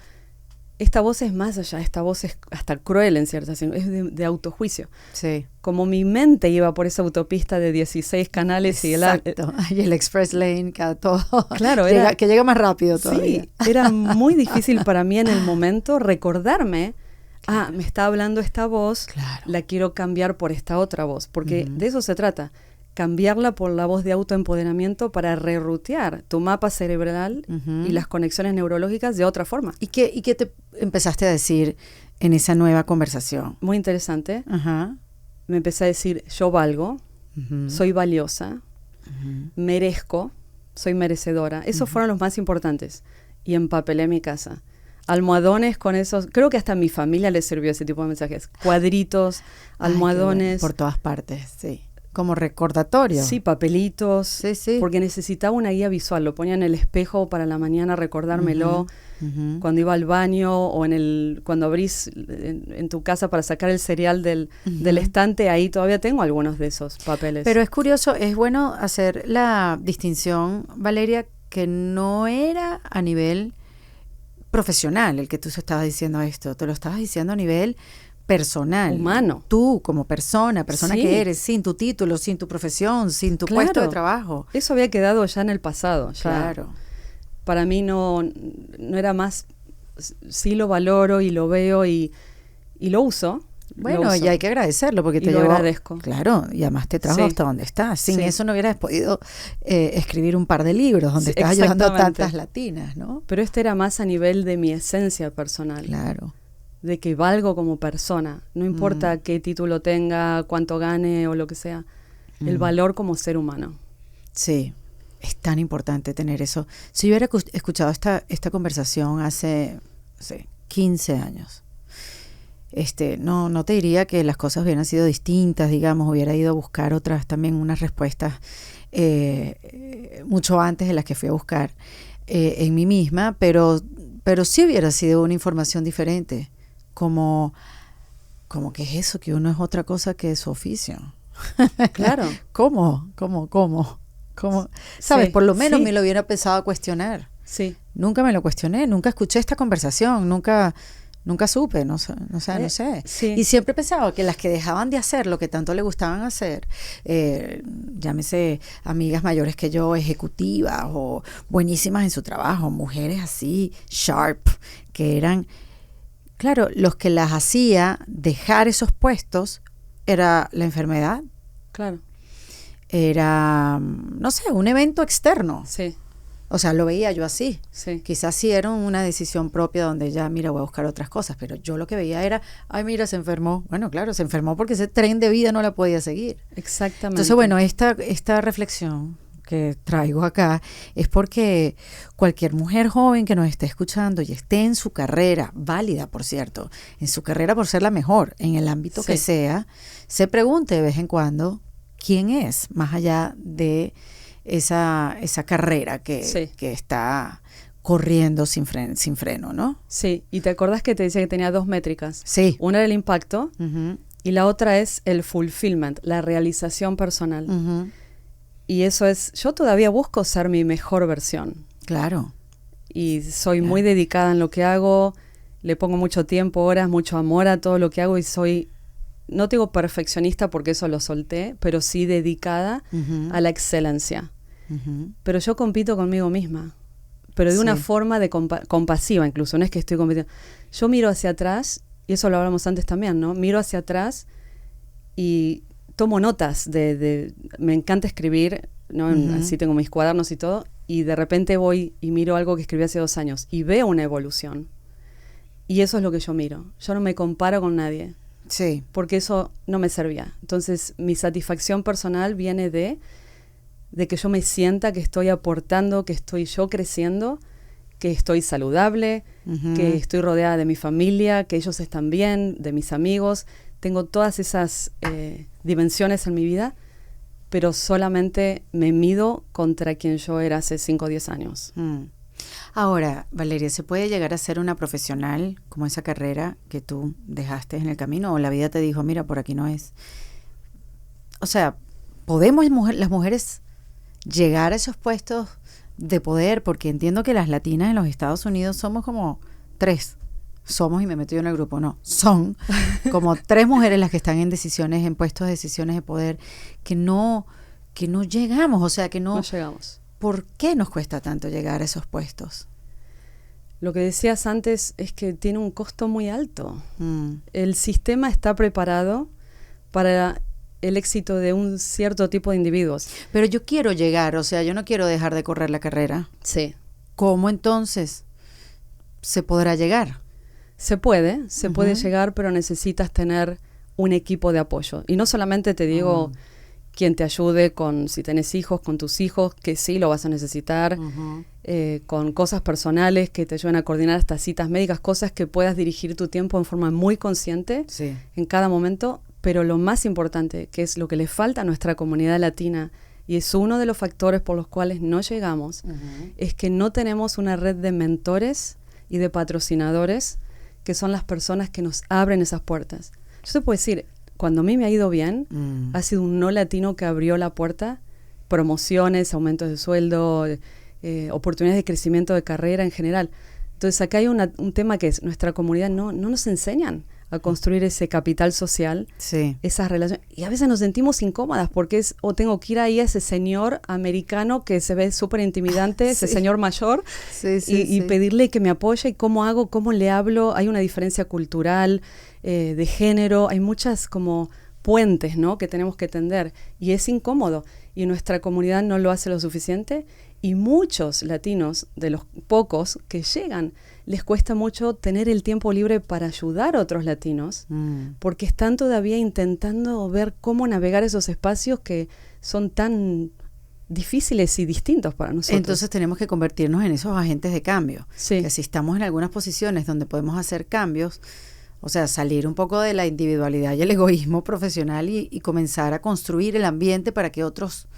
S3: esta voz es más allá, esta voz es hasta cruel en cierta sentido, es de autojuicio.
S2: Sí.
S3: Como mi mente iba por esa autopista de 16 canales
S2: Exacto. Y el express lane, todo.
S3: Claro,
S2: que llega más rápido todavía.
S3: Sí, era muy difícil para mí en el momento recordarme, me está hablando esta voz,
S2: Claro.
S3: la quiero cambiar por esta otra voz, porque de eso se trata, cambiarla por la voz de autoempoderamiento para rerutear tu mapa cerebral y las conexiones neurológicas de otra forma.
S2: ¿Y qué te empezaste a decir en esa nueva conversación?
S3: Muy interesante.
S2: Ajá.
S3: Me empecé a decir, yo valgo, soy valiosa, merezco, soy merecedora. Esos fueron los más importantes. Y empapelé mi casa. Almohadones con esos, creo que hasta a mi familia le sirvió ese tipo de mensajes. Cuadritos,
S2: Ay,
S3: almohadones.
S2: qué bueno. Por todas partes, sí. Como recordatorio.
S3: Sí, papelitos.
S2: Sí.
S3: Porque necesitaba una guía visual. Lo ponía en el espejo para la mañana recordármelo.
S2: Ujú.
S3: Cuando iba al baño o cuando abrís en tu casa para sacar el cereal del estante, ahí todavía tengo algunos de esos papeles.
S2: Pero es curioso, es bueno hacer la distinción, Valeria, que no era a nivel profesional el que tú estabas diciendo esto, te lo estabas diciendo a nivel personal.
S3: Humano.
S2: Tú como persona
S3: Sí.
S2: que eres, sin tu título, sin tu profesión, sin tu
S3: Claro.
S2: puesto de trabajo.
S3: Eso había quedado ya en el pasado. Ya.
S2: Claro.
S3: Para mí no era más, sí lo valoro y lo veo y lo uso.
S2: Bueno,
S3: lo uso.
S2: y hay que agradecerlo porque
S3: Y
S2: te
S3: lo
S2: llevó,
S3: agradezco.
S2: claro, y además te trajo
S3: Sí.
S2: hasta donde estás. Sin
S3: Sí.
S2: eso no hubieras podido escribir un par de libros donde
S3: Sí,
S2: estás ayudando a
S3: exactamente.
S2: tantas latinas, ¿no?
S3: Pero este era más a nivel de mi esencia personal.
S2: Claro.
S3: De que valgo como persona. No importa qué título tenga, cuánto gane o lo que sea. El valor como ser humano.
S2: Sí, es tan importante tener eso. Si yo hubiera escuchado esta conversación hace, no sé, 15 años, no te diría que las cosas hubieran sido distintas, digamos, hubiera ido a buscar unas respuestas mucho antes de las que fui a buscar en mí misma, pero sí hubiera sido una información diferente, como que es eso, que uno es otra cosa que su oficio.
S3: Claro.
S2: ¿Cómo? ¿Sabes?
S3: Sí,
S2: Por lo menos
S3: sí.
S2: me lo hubiera empezado a cuestionar.
S3: Sí.
S2: Nunca me lo cuestioné, nunca escuché esta conversación, nunca supe, no sé.
S3: Sí.
S2: Y siempre pensaba que las que dejaban de hacer lo que tanto le gustaban hacer, llámese amigas mayores que yo, ejecutivas o buenísimas en su trabajo, mujeres así, sharp, que eran, claro, los que las hacía dejar esos puestos era la enfermedad,
S3: Claro.
S2: era, no sé, un evento externo.
S3: Sí.
S2: O sea, lo veía yo así.
S3: Sí.
S2: Quizás sí era una decisión propia donde ya, mira, voy a buscar otras cosas, pero yo lo que veía era, ay, mira, se enfermó. Bueno, claro, se enfermó porque ese tren de vida no la podía seguir.
S3: Exactamente.
S2: Entonces, bueno, esta reflexión que traigo acá es porque cualquier mujer joven que nos esté escuchando y esté en su carrera, válida, por cierto, en su carrera por ser la mejor, en el ámbito
S3: Sí.
S2: que sea, se pregunte de vez en cuando quién es, más allá de esa carrera
S3: Sí.
S2: que está corriendo sin freno, ¿no?
S3: Sí. ¿Y te acordás que te decía que tenía 2 métricas?
S2: Sí.
S3: Una era el impacto
S2: Ujú,
S3: y la otra es el fulfillment, la realización personal.
S2: ujú.
S3: Y eso es, yo todavía busco ser mi mejor versión.
S2: Claro.
S3: Y soy muy dedicada en lo que hago, le pongo mucho tiempo, horas, mucho amor a todo lo que hago y soy, no digo perfeccionista porque eso lo solté, pero sí dedicada
S2: Ujú,
S3: a la excelencia.
S2: ujú.
S3: Pero yo compito conmigo misma, pero de una
S2: Sí.
S3: forma de compasiva incluso, no es que estoy compitiendo. Yo miro hacia atrás, y eso lo hablamos antes también, ¿no? Miro hacia atrás y tomo notas me encanta escribir, ¿no? Así tengo mis cuadernos y todo, y de repente voy y miro algo que escribí hace 2 años y veo una evolución. Y eso es lo que yo miro. Yo no me comparo con nadie,
S2: Sí.
S3: porque eso no me servía. Entonces, mi satisfacción personal viene de que yo me sienta que estoy aportando, que estoy yo creciendo, que estoy saludable, que estoy rodeada de mi familia, que ellos están bien, de mis amigos. Tengo todas esas dimensiones en mi vida, pero solamente me mido contra quien yo era hace 5 o 10 años.
S2: Ahora, Valeria, ¿se puede llegar a ser una profesional como esa carrera que tú dejaste en el camino o la vida te dijo, mira, por aquí no es? O sea, ¿podemos las mujeres llegar a esos puestos de poder? Porque entiendo que las latinas en los Estados Unidos somos como 3. Somos, y me meto yo en el grupo, no, son como 3 mujeres las que están en decisiones, en puestos de decisiones de poder, que no llegamos, o sea, que no
S3: llegamos.
S2: ¿Por qué nos cuesta tanto llegar a esos puestos?
S3: Lo que decías antes es que tiene un costo muy alto. El sistema está preparado para el éxito de un cierto tipo de individuos.
S2: Pero yo quiero llegar, o sea, yo no quiero dejar de correr la carrera.
S3: Sí.
S2: ¿Cómo entonces se podrá llegar?
S3: Se puede llegar, pero necesitas tener un equipo de apoyo. Y no solamente te digo quien te ayude con, si tenés hijos, con tus hijos, que sí lo vas a necesitar, con cosas personales que te ayuden a coordinar estas citas médicas, cosas que puedas dirigir tu tiempo en forma muy consciente en cada momento. Pero lo más importante, que es lo que le falta a nuestra comunidad latina, y es uno de los factores por los cuales no llegamos, es que no tenemos una red de mentores y de patrocinadores que son las personas que nos abren esas puertas. Yo te puedo decir, cuando a mí me ha ido bien, ha sido un no latino que abrió la puerta, promociones, aumentos de sueldo, oportunidades de crecimiento de carrera en general. Entonces acá hay un tema que es, nuestra comunidad no nos enseñan a construir ese capital social, esas relaciones. Y a veces nos sentimos incómodas porque o tengo que ir ahí a ese señor americano que se ve súper intimidante, ese señor mayor, y pedirle que me apoye. ¿Y cómo hago? ¿Cómo le hablo? Hay una diferencia cultural, de género, hay muchas como puentes, ¿no?, que tenemos que tender. Y es incómodo. Y nuestra comunidad no lo hace lo suficiente. Y muchos latinos, de los pocos que llegan, les cuesta mucho tener el tiempo libre para ayudar a otros latinos, porque están todavía intentando ver cómo navegar esos espacios que son tan difíciles y distintos para nosotros.
S2: Entonces tenemos que convertirnos en esos agentes de cambio. Que si estamos en algunas posiciones donde podemos hacer cambios, o sea, salir un poco de la individualidad y el egoísmo profesional y comenzar a construir el ambiente para que otros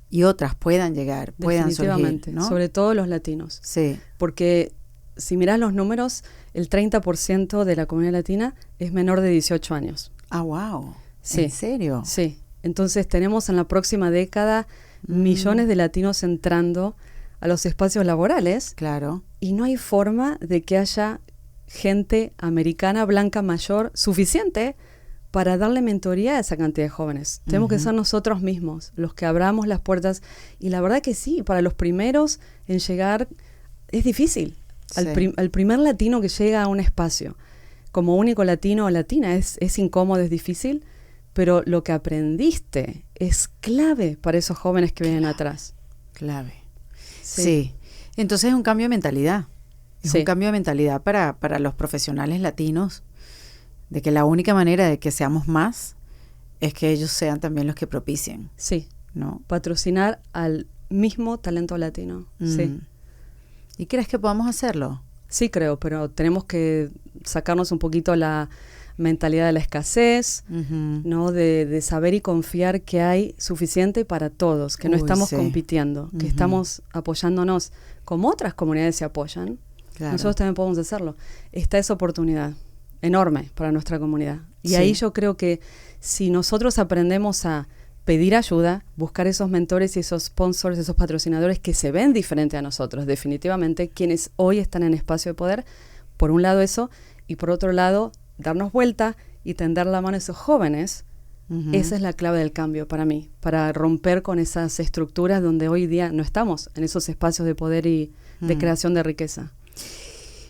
S2: y otras puedan llegar, puedan surgir, ¿no?
S3: Sobre todo los latinos.
S2: Sí.
S3: Porque si mirás los números, el 30% de la comunidad latina es menor de 18 años.
S2: Ah, wow.
S3: Sí.
S2: ¿En serio?
S3: Sí. Entonces tenemos en la próxima década millones de latinos entrando a los espacios laborales.
S2: Claro.
S3: Y no hay forma de que haya gente americana, blanca, mayor, suficiente para darle mentoría a esa cantidad de jóvenes. Tenemos que ser nosotros mismos los que abramos las puertas. Y la verdad que sí, para los primeros en llegar es difícil. Al primer latino que llega a un espacio como único latino o latina es incómodo, es difícil, pero lo que aprendiste es clave para esos jóvenes que vienen atrás.
S2: Clave. Sí. Entonces es un cambio de mentalidad. Es un cambio de mentalidad para los profesionales latinos, de que la única manera de que seamos más es que ellos sean también los que propicien.
S3: Sí,
S2: ¿no?
S3: Patrocinar al mismo talento latino. Sí.
S2: ¿Y crees que podamos hacerlo?
S3: Sí, creo, pero tenemos que sacarnos un poquito la mentalidad de la escasez, ¿no? De saber y confiar que hay suficiente para todos, que no estamos compitiendo, que estamos apoyándonos como otras comunidades se apoyan. Claro. Nosotros también podemos hacerlo. Está esa oportunidad enorme para nuestra comunidad. Y ahí yo creo que si nosotros aprendemos a pedir ayuda, buscar esos mentores y esos sponsors, esos patrocinadores que se ven diferente a nosotros, definitivamente, quienes hoy están en espacio de poder, por un lado eso, y por otro lado, darnos vuelta y tender la mano a esos jóvenes, esa es la clave del cambio para mí, para romper con esas estructuras donde hoy día no estamos, en esos espacios de poder y de creación de riqueza.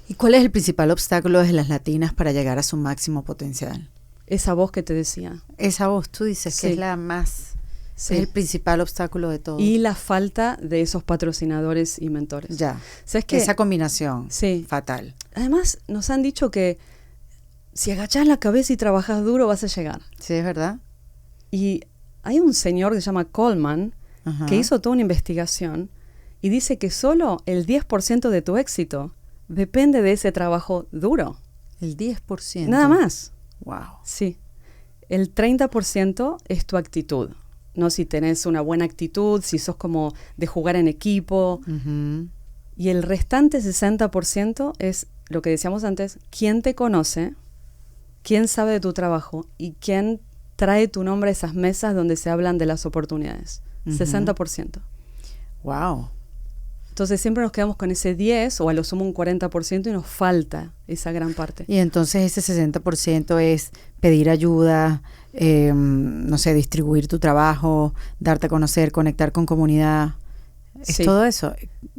S2: ¿Y cuál es el principal obstáculo de las latinas para llegar a su máximo potencial?
S3: Esa voz que te decía.
S2: Esa voz, tú dices que es la más
S3: Sí.
S2: Es el principal obstáculo de todo.
S3: Y la falta de esos patrocinadores y mentores.
S2: Ya.
S3: ¿Sabes qué?
S2: Esa combinación.
S3: Sí.
S2: Fatal.
S3: Además, nos han dicho que si agachás la cabeza y trabajas duro, vas a llegar.
S2: Sí, es verdad.
S3: Y hay un señor que se llama Coleman,
S2: Ajá.
S3: que hizo toda una investigación y dice que solo el 10% de tu éxito depende de ese trabajo duro.
S2: El 10%.
S3: Nada más.
S2: Wow.
S3: Sí. El 30% es tu actitud. No si tenés una buena actitud, si sos como de jugar en equipo.
S2: Ujú.
S3: Y el restante 60% es lo que decíamos antes, quién te conoce, quién sabe de tu trabajo y quién trae tu nombre a esas mesas donde se hablan de las oportunidades.
S2: Ujú.
S3: 60%.
S2: Wow.
S3: Entonces siempre nos quedamos con ese 10 o a lo sumo un 40% y nos falta esa gran parte.
S2: Y entonces ese 60% es pedir ayuda, no sé, distribuir tu trabajo, darte a conocer, conectar con comunidad. Es
S3: Sí.
S2: todo eso.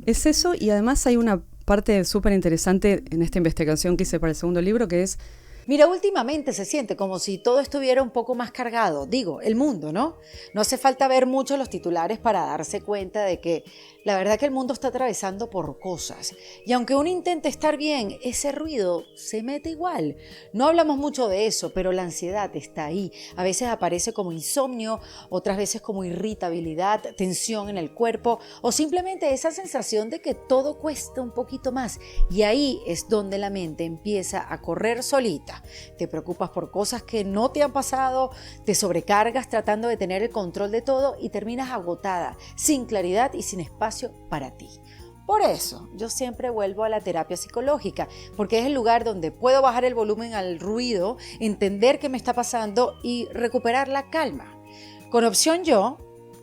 S3: Es eso, y además hay una parte súper interesante en esta investigación que hice para el segundo libro, que es
S1: Mira, últimamente se siente como si todo estuviera un poco más cargado, digo, el mundo, ¿no? No hace falta ver mucho los titulares para darse cuenta de que la verdad que el mundo está atravesando por cosas. Y aunque uno intente estar bien, ese ruido se mete igual. No hablamos mucho de eso, pero la ansiedad está ahí. A veces aparece como insomnio, otras veces como irritabilidad, tensión en el cuerpo o simplemente esa sensación de que todo cuesta un poquito más. Y ahí es donde la mente empieza a correr solita. Te preocupas por cosas que no te han pasado, te sobrecargas tratando de tener el control de todo y terminas agotada, sin claridad y sin espacio para ti. Por eso yo siempre vuelvo a la terapia psicológica, porque es el lugar donde puedo bajar el volumen al ruido, entender qué me está pasando y recuperar la calma. Con Opción Yo,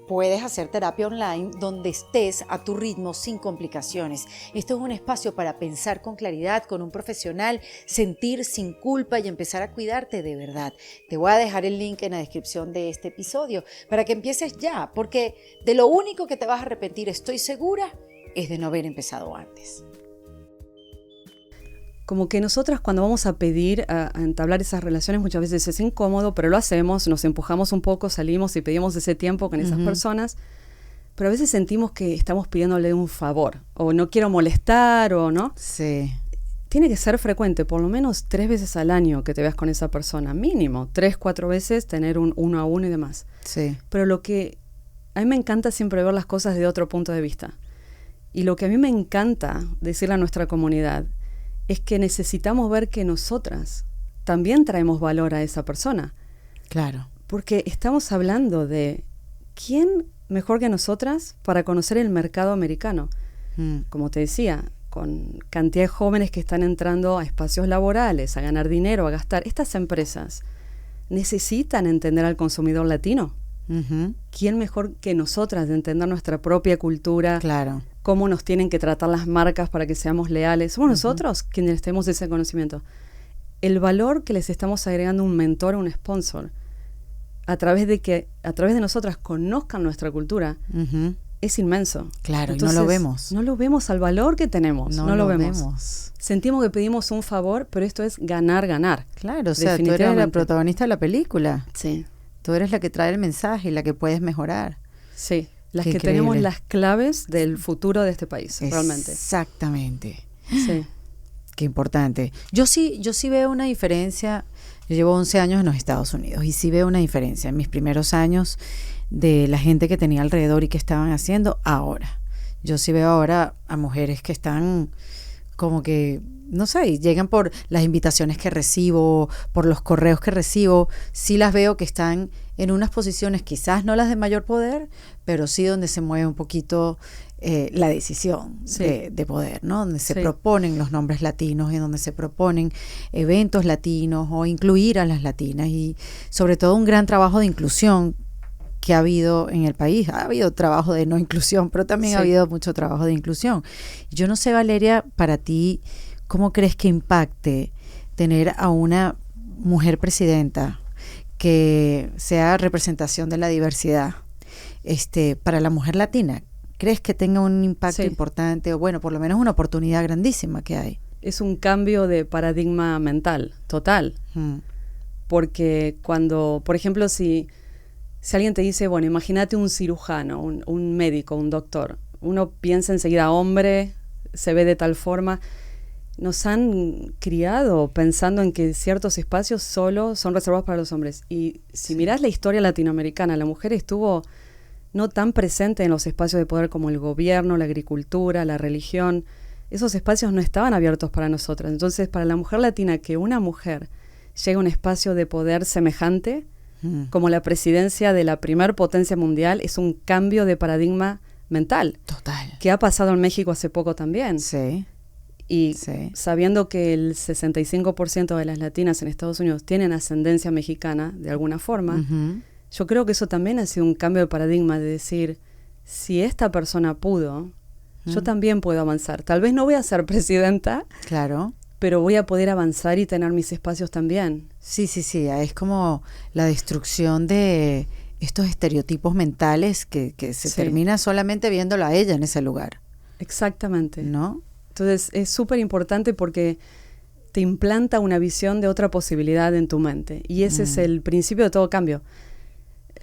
S1: puedes hacer terapia online donde estés a tu ritmo sin complicaciones. Esto es un espacio para pensar con claridad, con un profesional, sentir sin culpa y empezar a cuidarte de verdad. Te voy a dejar el link en la descripción de este episodio para que empieces ya, porque de lo único que te vas a arrepentir, estoy segura, es de no haber empezado antes.
S3: como que nosotras cuando vamos a pedir, a entablar esas relaciones, muchas veces es incómodo, pero lo hacemos, nos empujamos un poco, salimos y pedimos ese tiempo con esas personas, pero a veces sentimos que estamos pidiéndole un favor, o no quiero molestar, o no.
S2: Sí.
S3: Tiene que ser frecuente, por lo menos 3 veces al año que te veas con esa persona, mínimo, 3, 4 veces, tener un 1 a 1 y demás.
S2: Sí.
S3: Pero lo que a mí me encanta siempre ver las cosas de otro punto de vista. Y lo que a mí me encanta decirle a nuestra comunidad es que necesitamos ver que nosotras también traemos valor a esa persona.
S2: Claro.
S3: Porque estamos hablando de quién mejor que nosotras para conocer el mercado americano. Como te decía, con cantidad de jóvenes que están entrando a espacios laborales, a ganar dinero, a gastar. Estas empresas necesitan entender al consumidor latino. ¿Quién mejor que nosotras de entender nuestra propia cultura?
S2: Claro.
S3: Cómo nos tienen que tratar las marcas para que seamos leales. Somos nosotros quienes tenemos ese conocimiento. El valor que les estamos agregando a un mentor o un sponsor a través de nosotras conozcan nuestra cultura es inmenso.
S2: Claro,
S3: entonces,
S2: y no lo vemos.
S3: No lo vemos al valor que tenemos. No lo vemos.
S2: vemos.
S3: Sentimos que pedimos un favor, pero esto es ganar, ganar.
S2: Claro, o sea, tú eres la protagonista de la película.
S3: Sí.
S2: Tú eres la que trae el mensaje y la que puedes mejorar.
S3: Sí, las
S2: Qué
S3: que
S2: increíble.
S3: tenemos las claves del futuro de este país, realmente.
S2: Exactamente.
S3: Sí.
S2: Qué importante. Yo sí veo una diferencia. Yo llevo 11 años en los Estados Unidos y sí veo una diferencia en mis primeros años de la gente que tenía alrededor y que estaban haciendo ahora. Yo sí veo ahora a mujeres que están como que, no sé, llegan por las invitaciones que recibo, por los correos que recibo, sí las veo que están en unas posiciones, quizás no las de mayor poder, pero sí donde se mueve un poquito la decisión de poder, ¿no? Donde se proponen los nombres latinos y donde se proponen eventos latinos o incluir a las latinas y sobre todo un gran trabajo de inclusión que ha habido en el país. Ha habido trabajo de no inclusión, pero también ha habido mucho trabajo de inclusión. Yo no sé, Valeria, para ti, ¿cómo crees que impacte tener a una mujer presidenta que sea representación de la diversidad para la mujer latina? ¿Crees que tenga un impacto importante o bueno, por lo menos una oportunidad grandísima que hay?
S3: Es un cambio de paradigma mental, total. Porque cuando, por ejemplo, si Si alguien te dice, bueno, imagínate un cirujano, un médico, un doctor, uno piensa enseguida hombre, se ve de tal forma. Nos han criado pensando en que ciertos espacios solo son reservados para los hombres. Y si mirás la historia latinoamericana, la mujer estuvo no tan presente en los espacios de poder como el gobierno, la agricultura, la religión. Esos espacios no estaban abiertos para nosotras. Entonces, para la mujer latina, que una mujer llegue a un espacio de poder semejante, como la presidencia de la primer potencia mundial, es un cambio de paradigma mental.
S2: Total.
S3: Que ha pasado en México hace poco también.
S2: Sí.
S3: Y sabiendo que el 65% de las latinas en Estados Unidos tienen ascendencia mexicana, de alguna forma, yo creo que eso también ha sido un cambio de paradigma, de decir, si esta persona pudo, yo también puedo avanzar. Tal vez no voy a ser presidenta,
S2: claro,
S3: pero voy a poder avanzar y tener mis espacios también.
S2: Sí, es como la destrucción de estos estereotipos mentales que se termina solamente viéndolo a ella en ese lugar.
S3: Exactamente.
S2: ¿No?
S3: Entonces es súper importante porque te implanta una visión de otra posibilidad en tu mente. Y ese es el principio de todo cambio.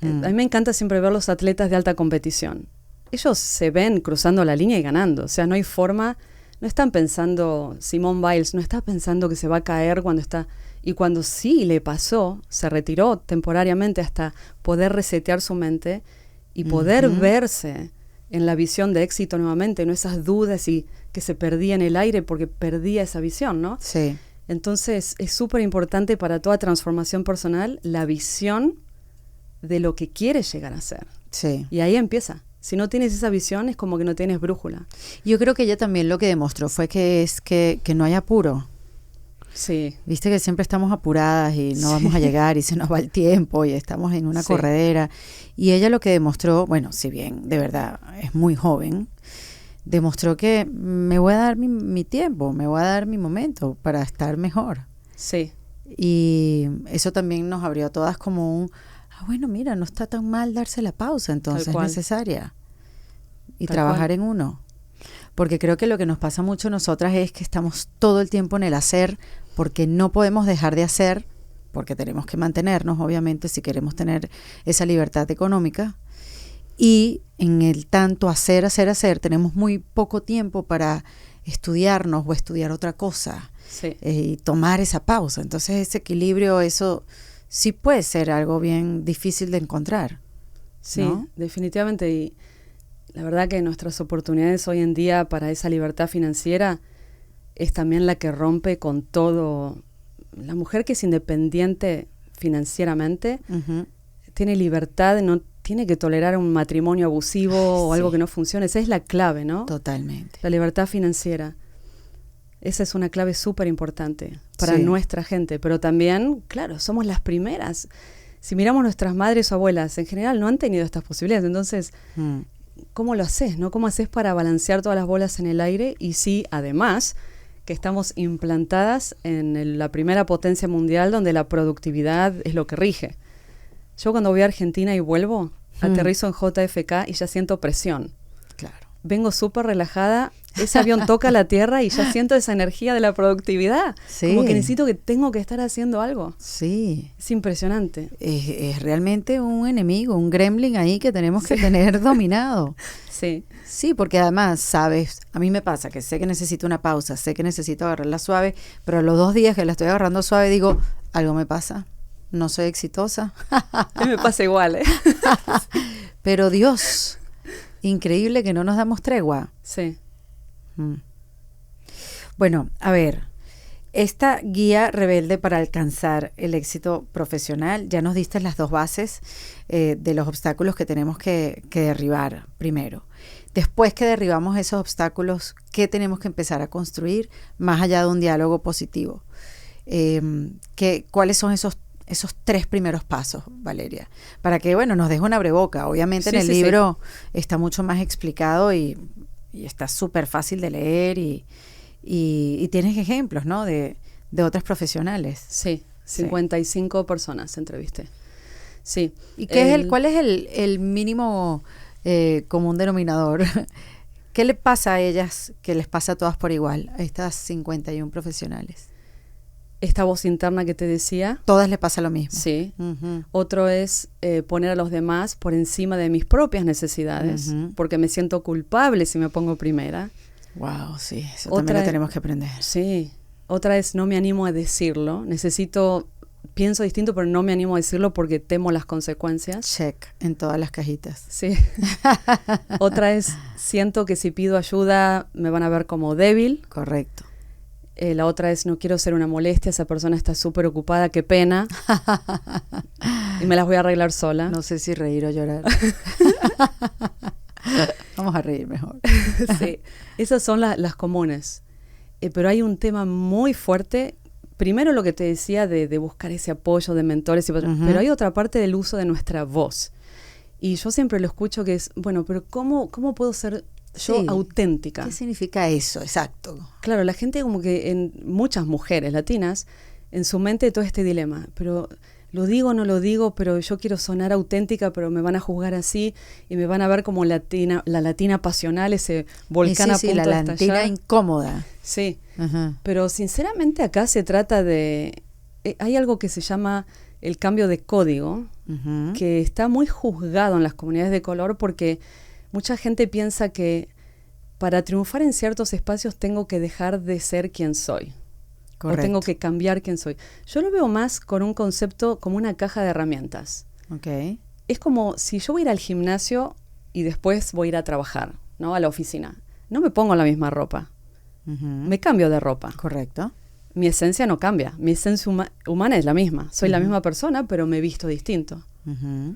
S3: A mí me encanta siempre ver los atletas de alta competición. Ellos se ven cruzando la línea y ganando. O sea, no hay forma. No están pensando, Simone Biles no está pensando que se va a caer cuando está. Y cuando sí le pasó, se retiró temporariamente hasta poder resetear su mente y poder verse en la visión de éxito nuevamente, no esas dudas y que se perdía en el aire porque perdía esa visión, ¿no?
S2: Sí.
S3: Entonces es súper importante para toda transformación personal la visión de lo que quieres llegar a ser.
S2: Sí.
S3: Y ahí empieza. Si no tienes esa visión es como que no tienes brújula.
S2: Yo creo que ella también lo que demostró fue que no hay apuro.
S3: Sí.
S2: Viste que siempre estamos apuradas y no vamos a llegar y se nos va el tiempo y estamos en una corredera. Y ella lo que demostró, bueno, si bien de verdad es muy joven, demostró que me voy a dar mi tiempo, me voy a dar mi momento para estar mejor.
S3: Sí.
S2: Y eso también nos abrió a todas como bueno, mira, no está tan mal darse la pausa, entonces es necesaria. Y
S3: Tal
S2: trabajar
S3: cual.
S2: en uno. Porque creo que lo que nos pasa mucho a nosotras es que estamos todo el tiempo en el hacer, porque no podemos dejar de hacer, porque tenemos que mantenernos, obviamente, si queremos tener esa libertad económica. Y en el tanto hacer, tenemos muy poco tiempo para estudiarnos o estudiar otra cosa.
S3: Sí.
S2: Y tomar esa pausa. Entonces ese equilibrio, eso sí puede ser algo bien difícil de encontrar.
S3: Sí,
S2: ¿no?
S3: definitivamente. Y la verdad que nuestras oportunidades hoy en día para esa libertad financiera es también la que rompe con todo. La mujer que es independiente financieramente tiene libertad, no tiene que tolerar un matrimonio abusivo o algo que no funcione. Esa es la clave, ¿no?
S2: Totalmente.
S3: La libertad financiera. Esa es una clave súper importante para nuestra gente, pero también, claro, somos las primeras. Si miramos nuestras madres o abuelas, en general no han tenido estas posibilidades, entonces, ¿cómo lo haces, no? ¿Cómo haces para balancear todas las bolas en el aire? Y sí, además, que estamos implantadas en la primera potencia mundial donde la productividad es lo que rige. Yo cuando voy a Argentina y vuelvo, aterrizo en JFK y ya siento presión.
S2: Claro.
S3: Vengo súper relajada, ese avión toca la tierra y ya siento esa energía de la productividad.
S2: Sí.
S3: Como que necesito que tengo que estar haciendo algo.
S2: Sí.
S3: Es impresionante.
S2: Es realmente un enemigo, un gremlin ahí que tenemos que tener dominado.
S3: Sí.
S2: Sí, porque además, sabes, a mí me pasa que sé que necesito una pausa, sé que necesito agarrarla suave, pero a los 2 días que la estoy agarrando suave digo, algo me pasa, no soy exitosa.
S3: A mí me pasa igual, ¿eh?
S2: Pero Dios, increíble que no nos damos tregua.
S3: Sí.
S2: Bueno, a ver, esta guía rebelde para alcanzar el éxito profesional, ya nos diste las 2 bases de los obstáculos que tenemos que derribar primero. Después que derribamos esos obstáculos, ¿qué tenemos que empezar a construir más allá de un diálogo positivo? ¿Cuáles son esos 3 primeros pasos, Valeria? Para que, bueno, nos deje una abreboca. Obviamente en el libro está mucho más explicado y está súper fácil de leer y tienes ejemplos, ¿no? De otras profesionales.
S3: Sí, 55 personas entrevisté. Sí.
S2: ¿Y cuál es el mínimo común denominador? ¿Qué le pasa a ellas que les pasa a todas por igual, a estas 51 profesionales?
S3: esta voz interna que te decía.
S2: Todas le pasa lo mismo.
S3: Sí.
S2: Ujú.
S3: Otro es poner a los demás por encima de mis propias necesidades, porque me siento culpable si me pongo primera.
S2: Wow, sí, eso
S3: Otra
S2: también lo
S3: es-
S2: tenemos que aprender.
S3: Sí. Otra es no me animo a decirlo. Pienso distinto, pero no me animo a decirlo porque temo las consecuencias.
S2: Check en todas las cajitas.
S3: Sí. Otra es siento que si pido ayuda me van a ver como débil.
S2: Correcto.
S3: La otra es no quiero ser una molestia, esa persona está súper ocupada, qué pena. Y me las voy a arreglar sola.
S2: No sé si reír o llorar. Vamos a reír mejor.
S3: Sí. Esas son las comunes. Pero hay un tema muy fuerte. Primero lo que te decía de buscar ese apoyo de mentores, pero hay otra parte del uso de nuestra voz. Y yo siempre lo escucho que es, bueno, pero ¿cómo puedo ser yo
S2: Sí.
S3: auténtica?
S2: ¿Qué significa eso? Exacto.
S3: Claro, la gente como que, muchas mujeres latinas, en su mente todo este dilema, pero lo digo o no lo digo, pero yo quiero sonar auténtica, pero me van a juzgar así y me van a ver como latina, la latina pasional, ese volcán
S2: Y
S3: a
S2: sí,
S3: punto
S2: la
S3: de
S2: latina
S3: estallar.
S2: incómoda.
S3: Sí,
S2: Ajá.
S3: pero sinceramente acá se trata de... hay algo que se llama el cambio de código,
S2: Ujú.
S3: que está muy juzgado en las comunidades de color porque mucha gente piensa que para triunfar en ciertos espacios tengo que dejar de ser quien soy.
S2: Correcto.
S3: O tengo que cambiar quién soy. Yo lo veo más con un concepto como una caja de herramientas.
S2: Ok.
S3: Es como si yo voy a ir al gimnasio y después voy a ir a trabajar, ¿no? A la oficina. No me pongo la misma ropa.
S2: Ujú.
S3: Me cambio de ropa.
S2: Correcto.
S3: Mi esencia no cambia. Mi esencia humana es la misma. Soy la misma persona, pero me visto distinto.
S2: Ujú.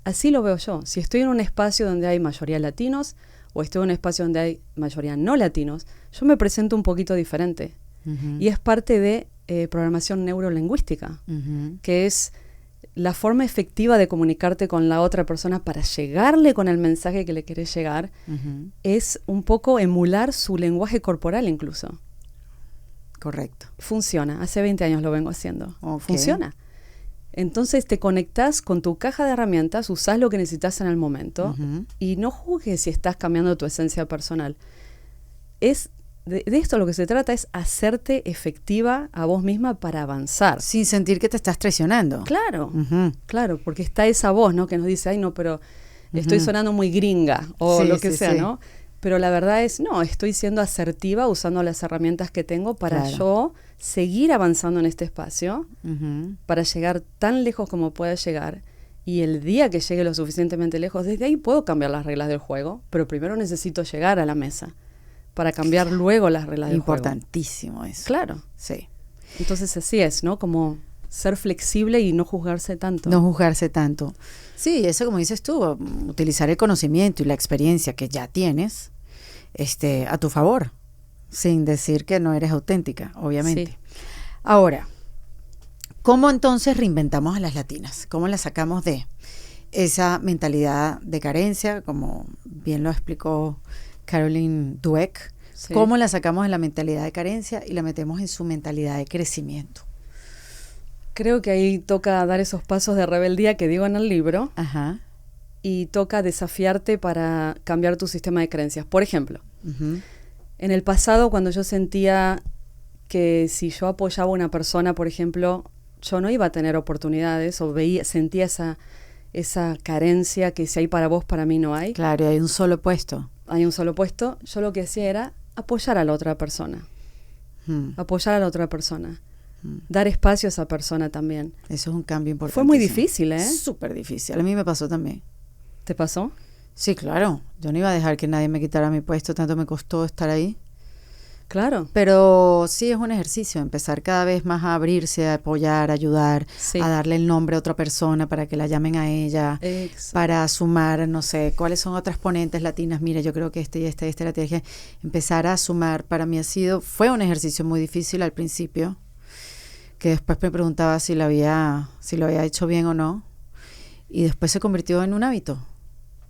S3: Así lo veo yo. Si estoy en un espacio donde hay mayoría latinos o estoy en un espacio donde hay mayoría no latinos, yo me presento un poquito diferente.
S2: Ujú.
S3: Y es parte de programación neurolingüística,
S2: Ujú.
S3: que es la forma efectiva de comunicarte con la otra persona para llegarle con el mensaje que le querés llegar,
S2: Ujú.
S3: es un poco emular su lenguaje corporal incluso.
S2: Correcto.
S3: Funciona, hace 20 años lo vengo haciendo.
S2: Ok.
S3: Funciona. Entonces te conectás con tu caja de herramientas, usás lo que necesitas en el momento
S2: Ujú.
S3: y no juzgues si estás cambiando tu esencia personal. De esto lo que se trata es hacerte efectiva a vos misma para avanzar.
S2: Sin sentir que te estás traicionando.
S3: Claro,
S2: Ujú.
S3: claro, porque está esa voz, ¿no? Que nos dice, ay, no, pero estoy sonando muy gringa o
S2: Sí,
S3: lo que
S2: sí,
S3: sea,
S2: sí.
S3: ¿no? Pero la verdad es, no, estoy siendo asertiva usando las herramientas que tengo para
S2: Claro.
S3: yo seguir avanzando en este espacio,
S2: Ujú.
S3: para llegar tan lejos como pueda llegar. Y el día que llegue lo suficientemente lejos, desde ahí puedo cambiar las reglas del juego, pero primero necesito llegar a la mesa para cambiar luego las reglas del juego.
S2: Importantísimo eso.
S3: Claro.
S2: Sí.
S3: Entonces así es, ¿no? Como ser flexible y no juzgarse tanto.
S2: No juzgarse tanto. Sí, eso como dices tú, utilizar el conocimiento y la experiencia que ya tienes a tu favor, sin decir que no eres auténtica, obviamente.
S3: Sí.
S2: Ahora, ¿cómo entonces reinventamos a las latinas? ¿Cómo las sacamos de esa mentalidad de carencia, como bien lo explicó Caroline Dweck?
S3: Sí.
S2: ¿Cómo la sacamos de la mentalidad de carencia y la metemos en su mentalidad de crecimiento?
S3: Creo que ahí toca dar esos pasos de rebeldía que digo en el libro
S2: Ajá.
S3: y toca desafiarte para cambiar tu sistema de creencias. Por ejemplo,
S2: Ujú.
S3: en el pasado cuando yo sentía que si yo apoyaba a una persona, por ejemplo, yo no iba a tener oportunidades o sentía esa carencia que si hay para vos, para mí no hay.
S2: Claro, y hay un solo puesto.
S3: Hay un solo puesto. Yo lo que hacía era apoyar a la otra persona. Apoyar a la otra persona. Dar espacio a esa persona también.
S2: Eso es un cambio importante.
S3: Fue muy difícil, ¿eh?
S2: Súper difícil. A mí me pasó también.
S3: ¿Te pasó?
S2: Sí, claro. Yo no iba a dejar que nadie me quitara mi puesto, tanto me costó estar ahí.
S3: Claro.
S2: Pero sí es un ejercicio, empezar cada vez más a abrirse, a apoyar, a ayudar,
S3: Sí.
S2: a darle el nombre a otra persona para que la llamen a ella,
S3: Exacto.
S2: para sumar, no sé, cuáles son otras ponentes latinas. Mira, yo creo que y la tienes que empezar a sumar. Para mí fue un ejercicio muy difícil al principio, que después me preguntaba si lo había hecho bien o no, y después se convirtió en un hábito,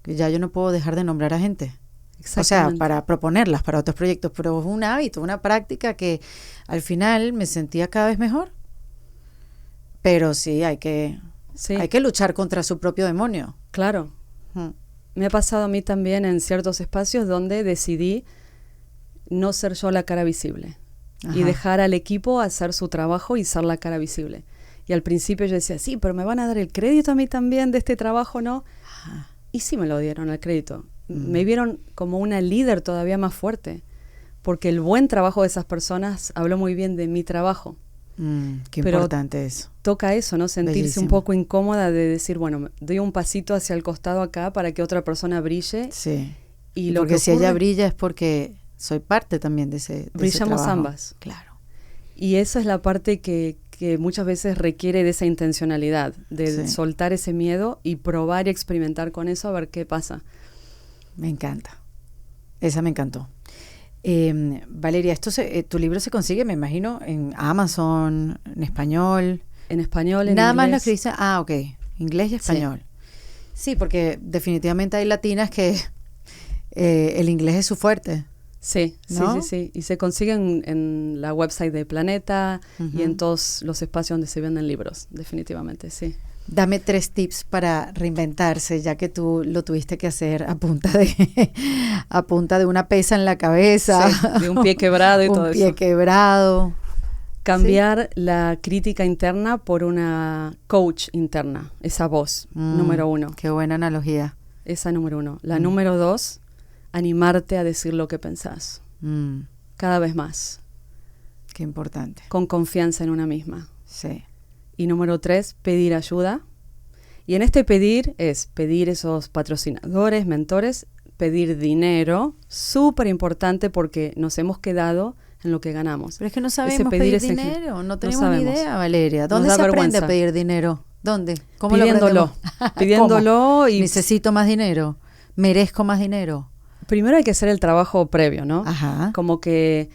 S2: que ya yo no puedo dejar de nombrar a gente. O sea,
S3: Exactamente.
S2: para proponerlas para otros proyectos, pero es un hábito, una práctica que al final me sentía cada vez mejor. Pero sí, hay que luchar contra su propio demonio.
S3: Claro. Me ha pasado a mí también en ciertos espacios donde decidí no ser yo la cara visible. y dejar al equipo hacer su trabajo y ser la cara visible. Y al principio yo decía, sí, pero me van a dar el crédito a mí también de este trabajo, ¿no? Y sí me lo dieron el crédito. Me vieron como una líder todavía más fuerte, porque el buen trabajo de esas personas habló muy bien de mi trabajo.
S2: Qué
S3: Pero
S2: importante eso.
S3: toca eso, ¿no? Sentirse
S2: Bellísimo.
S3: un poco incómoda de decir, bueno, doy un pasito hacia el costado acá para que otra persona brille.
S2: Sí.
S3: Y
S2: porque si ella
S3: ocurre-
S2: brilla es porque soy parte también de ese
S3: Brillamos
S2: trabajo.
S3: ambas.
S2: Claro.
S3: Y esa es la parte que muchas veces requiere de esa intencionalidad, de soltar ese miedo y probar y experimentar con eso a ver qué pasa.
S2: Me encanta. Esa me encantó. Valeria, tu libro se consigue, me imagino, en Amazon, en español.
S3: En español, en
S2: Nada
S3: inglés.
S2: más lo escribiste. Ok. Inglés y español. Sí, porque definitivamente hay latinas que el inglés es su fuerte.
S3: Sí,
S2: ¿no?
S3: sí. Y se consiguen en la website de Planeta y en todos los espacios donde se venden libros, definitivamente, sí.
S2: Dame 3 tips para reinventarse, ya que tú lo tuviste que hacer a punta de una pesa en la cabeza.
S3: Sí, de un pie quebrado y todo
S2: un pie
S3: eso.
S2: quebrado.
S3: Cambiar la crítica interna por una coach interna, esa voz, número 1.
S2: Qué buena analogía.
S3: Esa número 1. La número 2, animarte a decir lo que pensás. Cada vez más.
S2: Qué importante.
S3: Con confianza en una misma.
S2: Sí.
S3: Y número 3, pedir ayuda. Y en este pedir es pedir esos patrocinadores, mentores, pedir dinero, súper importante porque nos hemos quedado en lo que ganamos.
S2: Pero es que no sabemos pedir dinero, no tenemos ni idea, Valeria. ¿Dónde
S3: Nos
S2: se
S3: da
S2: aprende
S3: vergüenza.
S2: a pedir dinero? ¿Dónde? ¿Cómo lo
S3: Pidiéndolo.
S2: aprendemos?
S3: Pidiéndolo y
S2: Necesito más dinero, merezco más dinero.
S3: primero hay que hacer el trabajo previo, ¿no?
S2: Ajá.
S3: Como que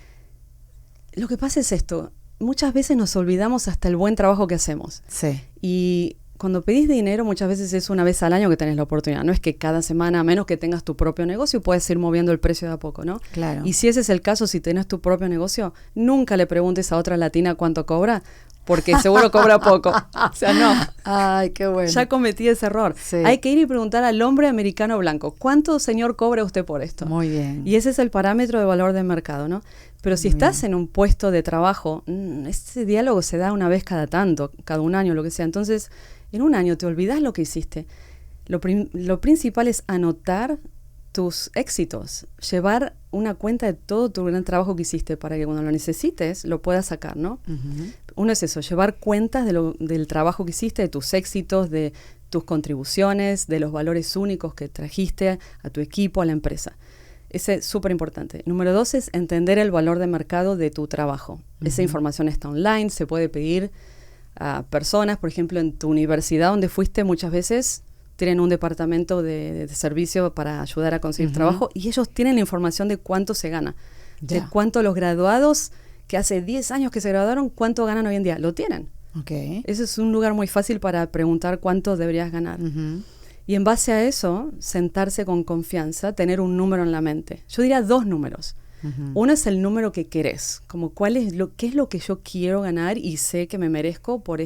S3: lo que pasa es esto, muchas veces nos olvidamos hasta el buen trabajo que hacemos.
S2: Sí.
S3: Y cuando pedís dinero muchas veces es una vez al año que tenés la oportunidad, no es que cada semana, a menos que tengas tu propio negocio, puedes ir moviendo el precio de a poco, ¿no?
S2: Claro.
S3: Y si ese es el caso, si tenés tu propio negocio, nunca le preguntes a otra latina cuánto cobra, porque seguro cobra poco. O sea, no.
S2: Ay, qué bueno.
S3: Ya cometí ese error.
S2: Sí.
S3: Hay que ir y preguntar al hombre americano blanco, ¿cuánto, señor, cobra usted por esto?
S2: Muy bien.
S3: Y ese es el parámetro de valor de mercado, ¿no? Pero si estás en un puesto de trabajo, ese diálogo se da una vez cada tanto, cada un año, lo que sea. Entonces, en un año te olvidás lo que hiciste. Lo principal es anotar tus éxitos, llevar una cuenta de todo tu gran trabajo que hiciste para que cuando lo necesites lo puedas sacar, ¿no? Uno es eso, llevar cuentas del trabajo que hiciste, de tus éxitos, de tus contribuciones, de los valores únicos que trajiste a tu equipo, a la empresa. Ese es súper importante. Número 2 es entender el valor de mercado de tu trabajo. Esa información está online, se puede pedir a personas, por ejemplo, en tu universidad donde fuiste muchas veces tienen un departamento de servicio para ayudar a conseguir trabajo y ellos tienen la información de cuánto se gana, de cuánto los graduados que hace 10 años que se graduaron, cuánto ganan hoy en día. Lo tienen.
S2: Okay.
S3: Ese es un lugar muy fácil para preguntar cuánto deberías ganar. Y en base a eso, sentarse con confianza, tener un número en la mente. Yo diría 2 números. Uno es el número que querés, como qué es lo que yo quiero ganar y sé que me merezco por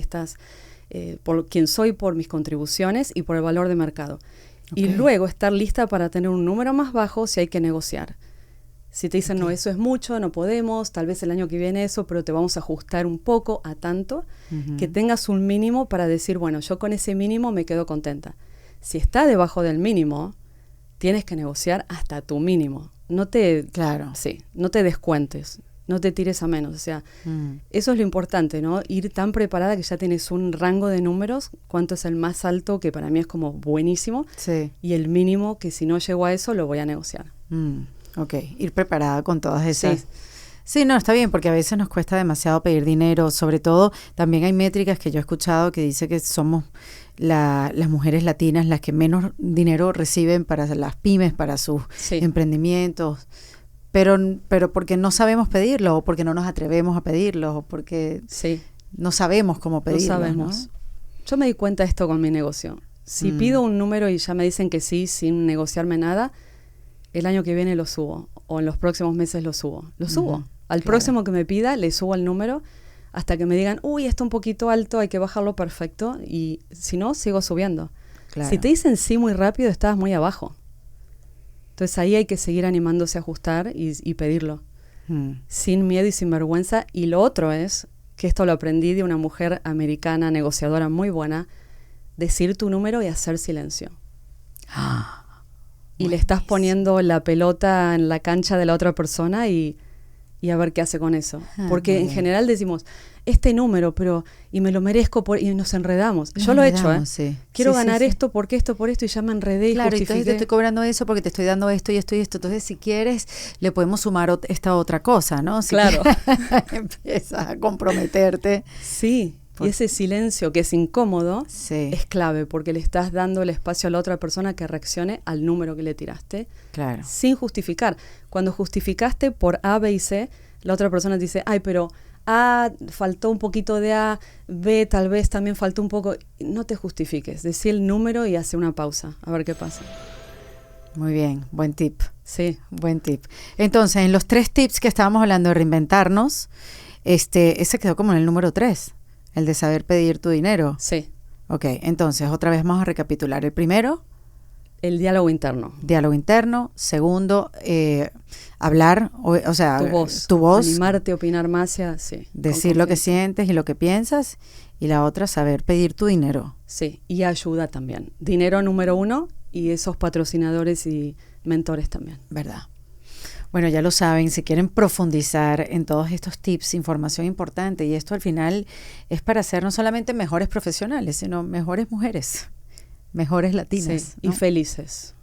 S3: por quién soy, por mis contribuciones y por el valor de mercado. Y luego estar lista para tener un número más bajo si hay que negociar. Si te dicen, no, eso es mucho, no podemos, tal vez el año que viene eso, pero te vamos a ajustar un poco a tanto, que tengas un mínimo para decir, bueno, yo con ese mínimo me quedo contenta. Si está debajo del mínimo, tienes que negociar hasta tu mínimo. No te descuentes, no te tires a menos. O sea, eso es lo importante, ¿no? Ir tan preparada que ya tienes un rango de números, cuánto es el más alto, que para mí es como buenísimo, y el mínimo, que si no llego a eso, lo voy a negociar.
S2: Ok, ir preparada con todas esas. Sí, no, está bien, porque a veces nos cuesta demasiado pedir dinero, sobre todo también hay métricas que yo he escuchado que dice que somos las mujeres latinas las que menos dinero reciben para las pymes, para sus emprendimientos, pero porque no sabemos pedirlo, o porque no nos atrevemos a pedirlo, o porque no sabemos cómo pedirlo.
S3: No sabemos. ¿No? Yo me di cuenta de esto con mi negocio. Si pido un número y ya me dicen que sí, sin negociarme nada, el año que viene lo subo, o en los próximos meses lo subo. Lo subo. Al próximo que me pida, le subo el número, hasta que me digan, uy, está un poquito alto, hay que bajarlo, perfecto, y si no, sigo subiendo. Claro. Si te dicen sí muy rápido, estabas muy abajo. Entonces ahí hay que seguir animándose a ajustar y pedirlo. sin miedo y sin vergüenza. Y lo otro es, que esto lo aprendí de una mujer americana, negociadora muy buena, decir tu número y hacer silencio. Y le estás poniendo la pelota en la cancha de la otra persona y a ver qué hace con eso. Porque en general decimos, este número, pero y me lo merezco y nos enredamos. Yo lo he hecho, ¿eh?
S2: Sí.
S3: Quiero ganar esto, porque esto, por esto, y ya me enredé y
S2: claro,
S3: justifiqué.
S2: entonces te estoy cobrando eso porque te estoy dando esto y esto y esto. Entonces, si quieres, le podemos sumar esta otra cosa, ¿no? Si
S3: claro.
S2: empiezas a comprometerte.
S3: Sí. Y ese silencio que es incómodo
S2: sí.
S3: es clave, porque le estás dando el espacio a la otra persona que reaccione al número que le tiraste,
S2: claro.
S3: sin justificar. Cuando justificaste por A, B y C, la otra persona te dice, ay, pero A faltó un poquito de A, B tal vez también faltó un poco. No te justifiques, decí el número y hace una pausa, a ver qué pasa.
S2: Muy bien, buen tip.
S3: Sí.
S2: Buen tip. Entonces, en los 3 tips que estábamos hablando de reinventarnos, ese quedó como en el número 3. El de saber pedir tu dinero.
S3: Sí.
S2: Ok, entonces otra vez vamos a recapitular. El primero,
S3: el diálogo interno.
S2: Diálogo interno. Segundo, hablar, o sea, tu voz.
S3: Animarte, opinar más, sí.
S2: Decir lo que sientes y lo que piensas. Y la otra, saber pedir tu dinero.
S3: Sí, y ayuda también. Dinero número 1 y esos patrocinadores y mentores también.
S2: ¿Verdad? Bueno, ya lo saben, si quieren profundizar en todos estos tips, información importante, y esto al final es para ser no solamente mejores profesionales, sino mejores mujeres, mejores latinas.
S3: Sí,
S2: ¿no?
S3: Y felices.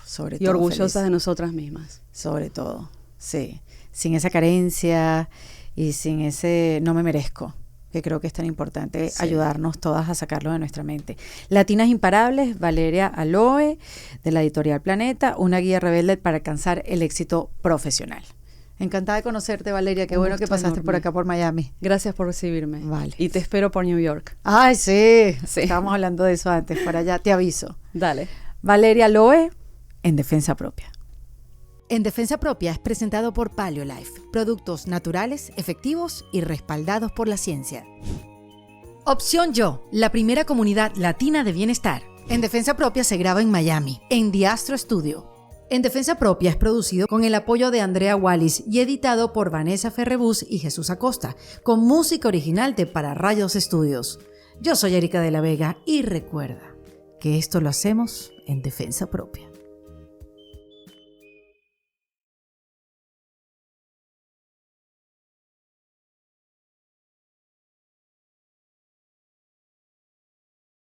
S2: Sobre todo.
S3: Y orgullosas
S2: felices.
S3: De nosotras mismas.
S2: Sobre todo, sí. Sin esa carencia y sin ese no me merezco, que creo que es tan importante ayudarnos todas a sacarlo de nuestra mente. Latinas Imparables, Valeria Aloe, de la editorial Planeta, una guía rebelde para alcanzar el éxito profesional. Encantada de conocerte, Valeria. Qué bueno que pasaste enorme. Por acá, por Miami.
S3: Gracias por recibirme.
S2: Vale.
S3: Y te espero por New York.
S2: Ay, sí. Estábamos hablando de eso antes. Para allá te aviso.
S3: Dale.
S2: Valeria Aloe, en Defensa Propia.
S1: En Defensa Propia es presentado por Paleolife, productos naturales, efectivos y respaldados por la ciencia. Opción Yo, la primera comunidad latina de bienestar. En Defensa Propia se graba en Miami, en The Astro Studio. En Defensa Propia es producido con el apoyo de Andrea Wallis y editado por Vanessa Ferrebus y Jesús Acosta, con música original de Para Rayos Studios. Yo soy Erika de la Vega y recuerda que esto lo hacemos en Defensa Propia.